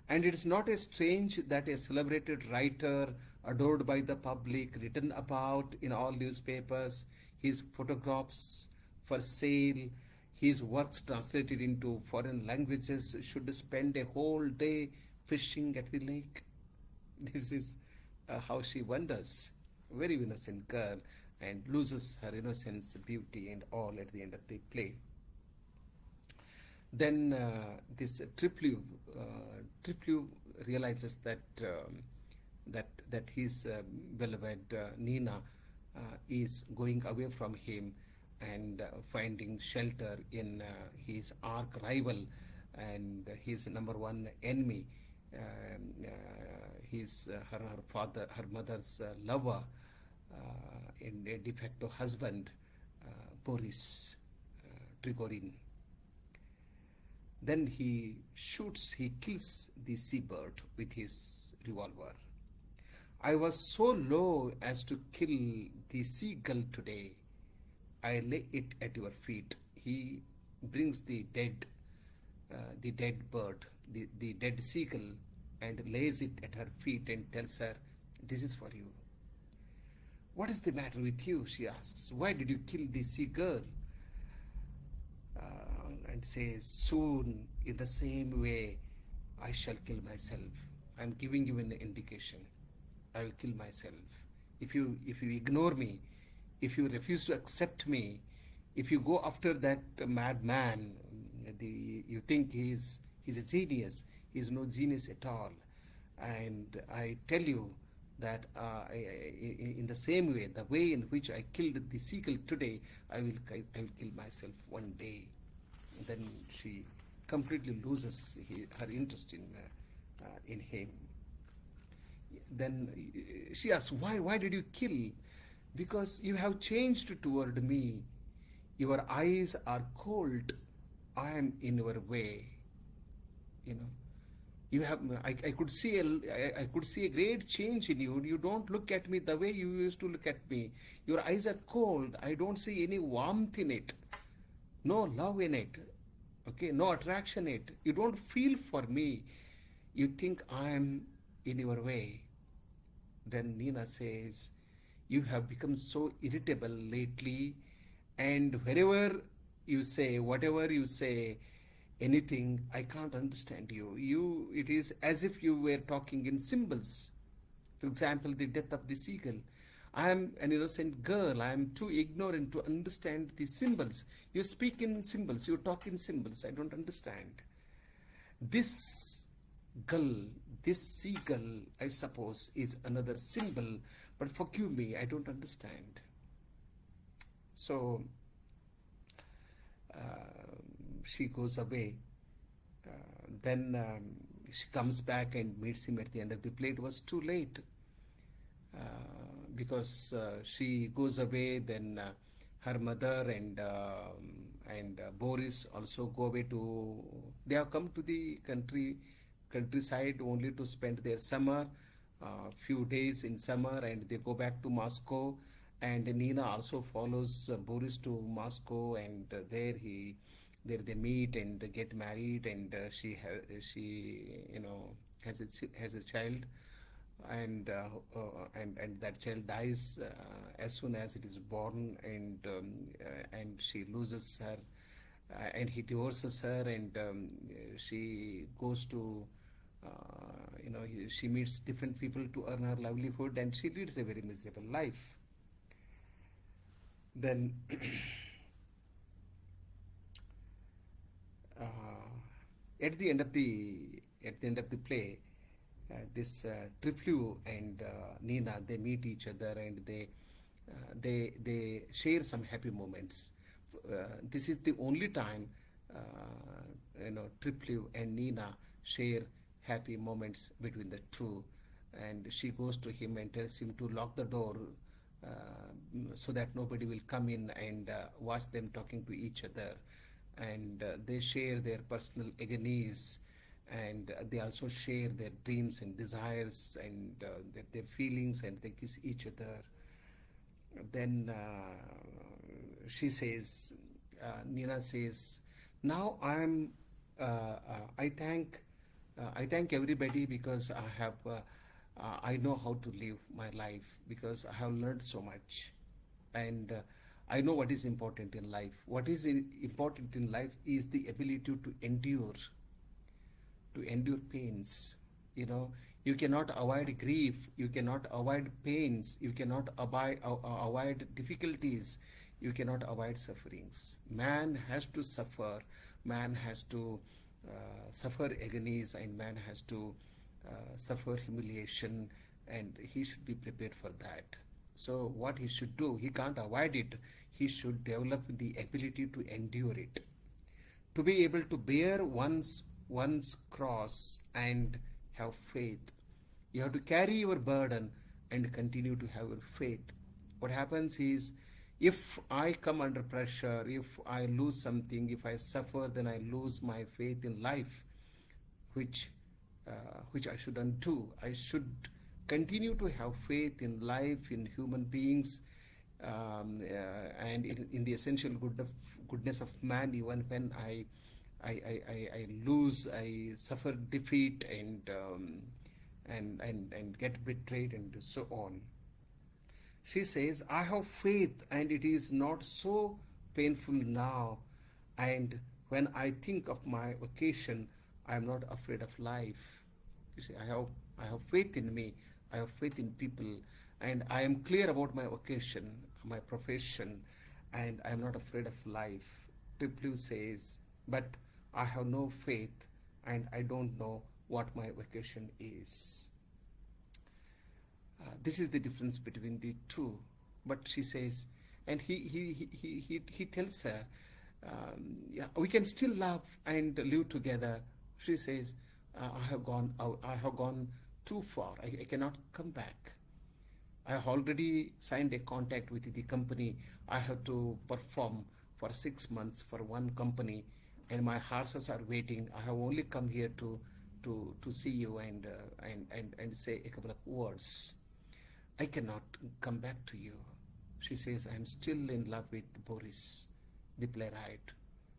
And it is not as strange that a celebrated writer, adored by the public, written about in all newspapers, his photographs for sale, his works translated into foreign languages, should spend a whole day fishing at the lake. This is how she wonders. Very innocent girl, and loses her innocence, beauty, and all at the end of the play. Then this Triplew realizes that his beloved Nina is going away from him, and finding shelter in his arch rival and his number one enemy, her mother's lover, and a de facto husband, Boris Trigorin. Then he kills the seabird with his revolver. I was so low as to kill the seagull today. I lay it at your feet. He brings the dead bird, the dead seagull, and lays it at her feet and tells her, "This is for you." "What is the matter with you?" she asks. "Why did you kill the seagull?" And says, "Soon, in the same way, I shall kill myself. I am giving you an indication. I will kill myself. If you ignore me, if you refuse to accept me, if you go after that madman, you think he's a genius. He's no genius at all. And I tell you that in the same way, the way in which I killed the seagull today, I will kill myself one day." Then she completely loses her interest in him. Then she asks, "Why did you kill?" "Because you have changed toward me. Your eyes are cold. I am in your way. You know, you have. I could see I could see a great change in you. You don't look at me the way you used to look at me. Your eyes are cold. I don't see any warmth in it. No love in it. Okay, no attraction in it. You don't feel for me. You think I am in your way. Then Nina says, you have become so irritable lately, and wherever you say, whatever you say, anything, I can't understand you. It is as if you were talking in symbols. For example, the death of the seagull. I am an innocent girl. I am too ignorant to understand the symbols. You speak in symbols, you talk in symbols. I don't understand. This gull, this seagull, I suppose, is another symbol, but forgive me, I don't understand. So she goes away. Then she comes back and meets him at the end of the play. It was too late uh, because she goes away. Then her mother and Boris also go away to. They have come to the countryside only to spend their summer, few days in summer, and they go back to Moscow. And Nina also follows Boris to Moscow, and there they meet and get married, and she has a child, and that child dies as soon as it is born, and she loses her, and he divorces her, and she goes to she meets different people to earn her livelihood, and she leads a very miserable life. Then uh, at the end of the play, this Triflu and Nina, they meet each other, and they share some happy moments. This is the only time Triflu and Nina share happy moments between the two, and she goes to him and tells him to lock the door so that nobody will come in and watch them talking to each other. And they share their personal agonies, and they also share their dreams and desires, and their feelings, and they kiss each other. Then she says, Nina says, now I thank everybody because I know how to live my life, because I have learned so much, and I know what is important in life. What is important in life is the ability to endure pains. You cannot avoid grief, you cannot avoid pains, you cannot avoid difficulties, you cannot avoid sufferings. Man has to suffer, man has to suffer agonies, and man has to suffer humiliation, and he should be prepared for that. So what he should do, he can't avoid it, he should develop the ability to endure it, to be able to bear one's cross and have faith. You have to carry your burden and continue to have your faith. What happens is, if I come under pressure, if I lose something, if I suffer, then I lose my faith in life, which I shouldn't do. I should continue to have faith in life, in human beings, and in the essential goodness of man, even when I lose, I suffer defeat, and get betrayed, and so on. She says, I have faith, and it is not so painful now. And when I think of my vocation, I am not afraid of life. You see, I have faith in me, I have faith in people, and I am clear about my vocation, my profession, and I am not afraid of life. Triplu says, but I have no faith, and I don't know what my vocation is. This is the difference between the two. But she says, and he tells her, yeah, we can still love and live together. She says, I have gone too far. I cannot come back. I have already signed a contract with the company. I have to perform for 6 months for one company, and my horses are waiting. I have only come here to see you and say a couple of words. I cannot come back to you. She says, I am still in love with Boris, the playwright.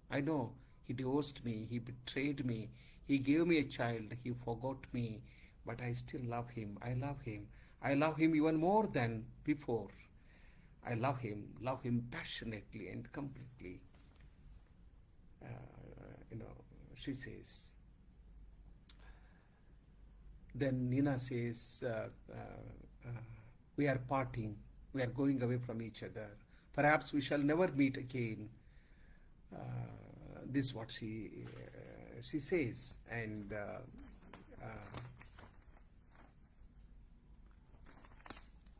I know he divorced me, he betrayed me, he gave me a child, he forgot me, but I still love him. I love him. I love him even more than before. I love him passionately and completely. Uh, she says. Then Nina says, we are parting, we are going away from each other. Perhaps we shall never meet again. This is what she says, and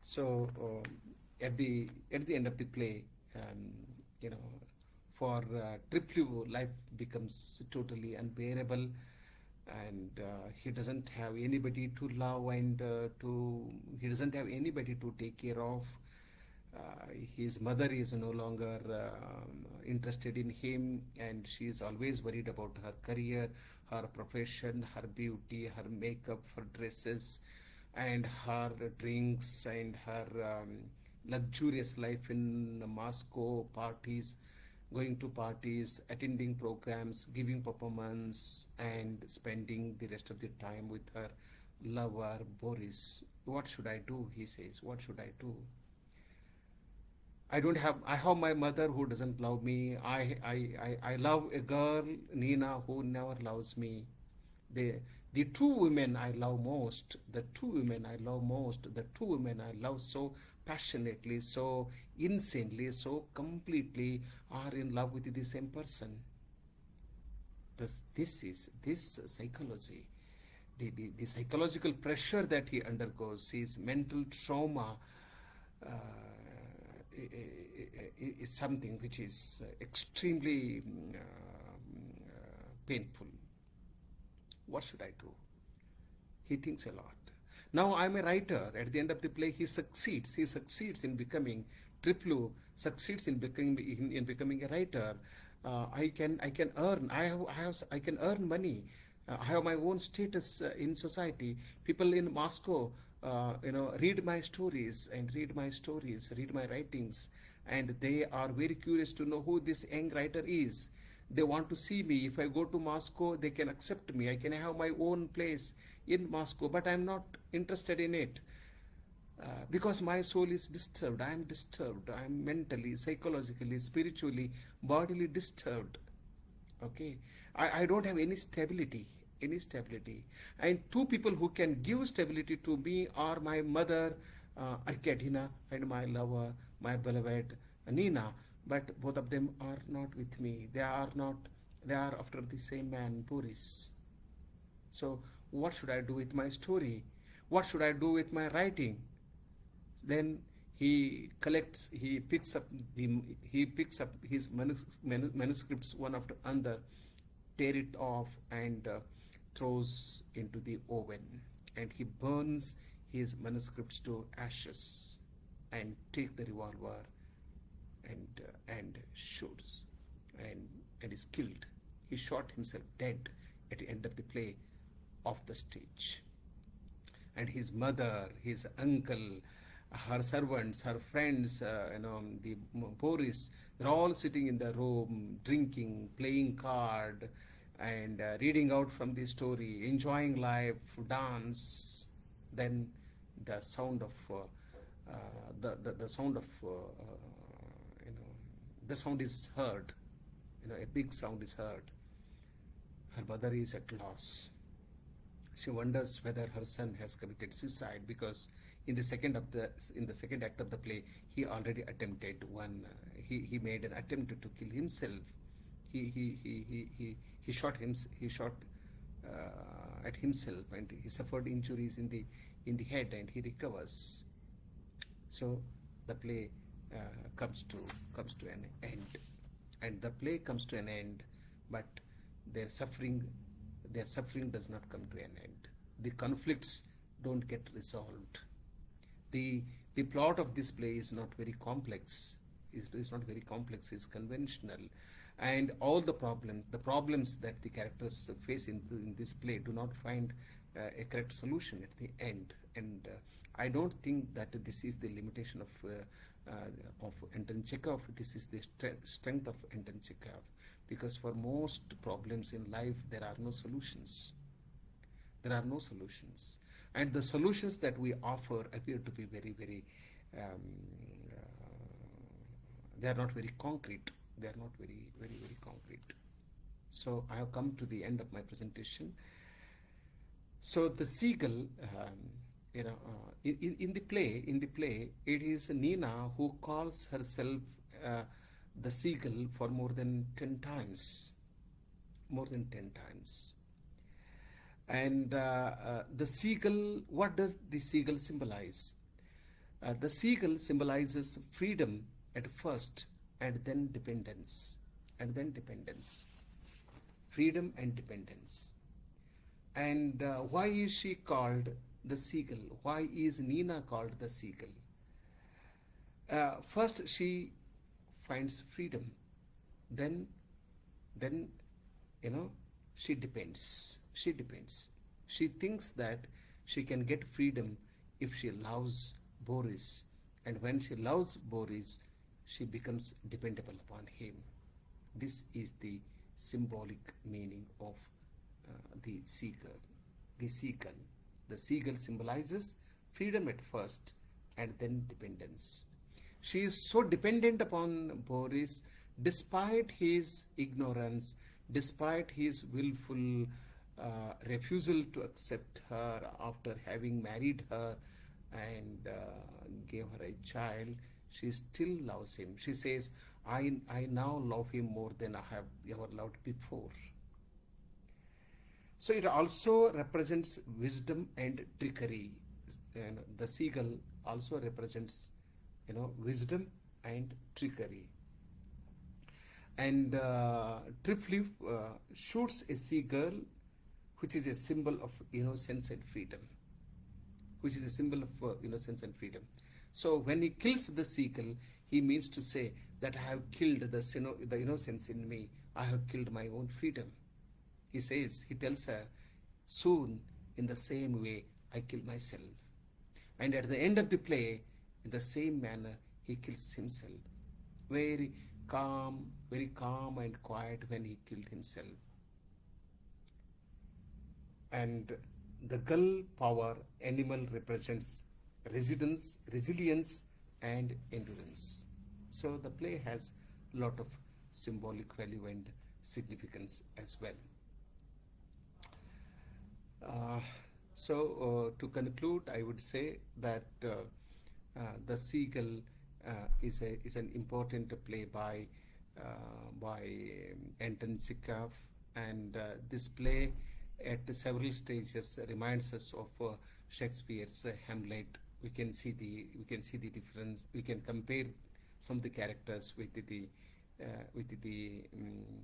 so at the end of the play, you know, for Triplu, life becomes totally unbearable, and he doesn't have anybody to love, and he doesn't have anybody to take care of. His mother is no longer interested in him, and she is always worried about her career, her profession, her beauty, her makeup, her dresses, and her drinks, and her luxurious life in Moscow, parties, going to parties, attending programs, giving performance, and spending the rest of the time with her lover Boris. What should I do? He says. What should I do? I have my mother who doesn't love me. I love a girl, Nina, who never loves me. The two women I love most, the two women I love most, the two women I love so passionately, so insanely, so completely, are in love with the same person. This psychology, the psychological pressure that he undergoes, his mental trauma, is something which is extremely painful. What should I do? He thinks a lot. Now I'm a writer. At the end of the play, he succeeds. He succeeds in becoming Triplu. Succeeds in becoming a writer. I can earn. I can earn money. I have my own status in society. People in Moscow, read my stories, read my writings, and they are very curious to know who this young writer is. They want to see me. If I go to Moscow, they can accept me. I can have my own place in Moscow, but I'm not interested in it because my soul is disturbed. I'm disturbed. I'm mentally, psychologically, spiritually, bodily disturbed. Okay, I don't have any stability. And two people who can give stability to me are my mother, Arkadina, and my lover, my beloved Nina. But both of them are not with me. They are after the same man, Boris. So what should I do with my story? What should I do with my writing? Then he picks up his manuscripts one after another, tear it off, and throws into the oven, and he burns his manuscripts to ashes, and take the revolver and shoots, and is killed. He shot himself dead at the end of the play of the stage. And his mother, his uncle, her servants, her friends, the Boris, they're all sitting in the room, drinking, playing card, and reading out from the story, enjoying life, dance. Then the sound of the sound is heard. A big sound is heard. Her mother is at loss. She wonders whether her son has committed suicide, because in the second act of the play, he already attempted one. He made an attempt to kill himself. He shot at himself, and he suffered injuries in the head, and he recovers. So the play comes to an end, and the play comes to an end, but their suffering does not come to an end. The conflicts don't get resolved. The plot of this play is not very complex. is not very complex, is conventional, and all the problems that the characters face in this play do not find a correct solution at the end. And I don't think that this is the limitation of Anton Chekhov. This is the strength of Anton Chekhov, because for most problems in life there are no solutions. There are no solutions, and the solutions that we offer appear to be very, very. They are not very concrete. They are not very, very, very concrete. So I have come to the end of my presentation. So the seagull, in the play, it is Nina who calls herself the seagull for more than 10 times, more than 10 times. And the seagull, what does the seagull symbolize? The seagull symbolizes freedom at first, and then dependence, freedom and dependence. And why is she called the seagull? Why is Nina called the seagull? First, she finds freedom. Then, she depends. She thinks that she can get freedom if she loves Boris, and when she loves Boris, she becomes dependable upon him. This is the symbolic meaning of the seagull. The seagull symbolizes freedom at first and then dependence. She is so dependent upon Boris despite his ignorance, despite his willful refusal to accept her after having married her and gave her a child. She still loves him. She says, I now love him more than I have ever loved before. So it also represents wisdom and trickery. The seagull also represents, wisdom and trickery. And Trifleaf shoots a seagull, which is a symbol of innocence and freedom. So when he kills the seagull, he means to say that I have killed the innocence in me. I have killed my own freedom. He tells her, soon in the same way I kill myself. And at the end of the play, in the same manner, he kills himself. Very calm and quiet when he killed himself. And the gull power animal represents resilience and endurance. So the play has a lot of symbolic value and significance as well. To conclude, I would say that the Seagull is an important play by Anton Chekhov, and this play at several stages reminds us of Shakespeare's Hamlet. We can see the difference. We can compare some of the characters with the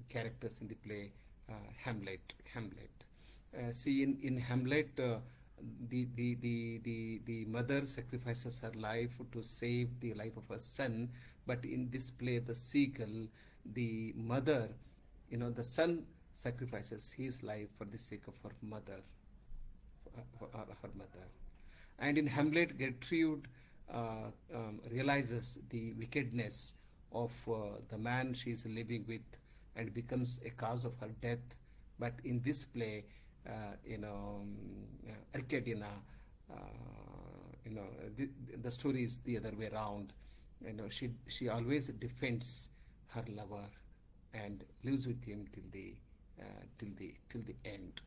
characters in the play Hamlet. See, in Hamlet, the mother sacrifices her life to save the life of her son, but in this play, the Seagull, the mother, the son sacrifices his life for the sake of her mother. And in Hamlet, Gertrude realizes the wickedness of the man she is living with and becomes a cause of her death. But in this play, Arcadina, the story is the other way around. She always defends her lover and lives with him till the end.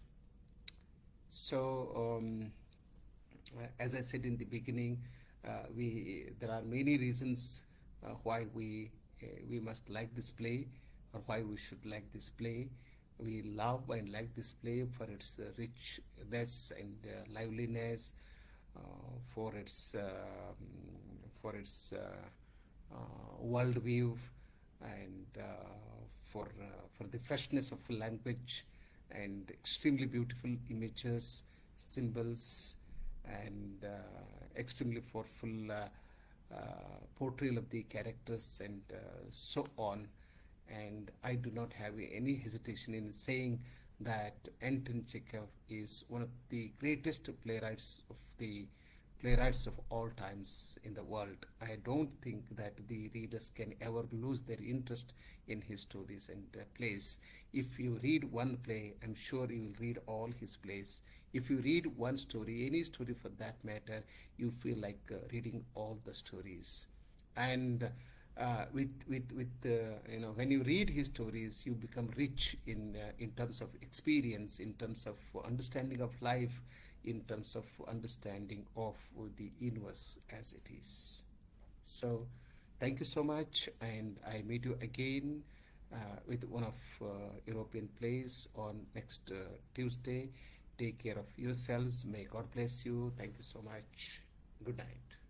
So, as I said in the beginning, there are many reasons why we must like this play, or why we should like this play. We love and like this play for its richness and liveliness, for its world view, and for the freshness of language and extremely beautiful images, symbols, and extremely powerful portrayal of the characters and so on. And I do not have any hesitation in saying that Anton Chekhov is one of the greatest playwrights of all times in the world. I don't think that the readers can ever lose their interest in his stories and plays. If you read one play, I'm sure you will read all his plays. If you read one story, any story for that matter, you feel like reading all the stories. And when you read his stories, you become rich in terms of experience, in terms of understanding of life, in terms of understanding of the universe as it is. So, thank you so much, and I meet you again with one of European plays on next Tuesday. Take care of yourselves. May God bless you. Thank you so much. Good night.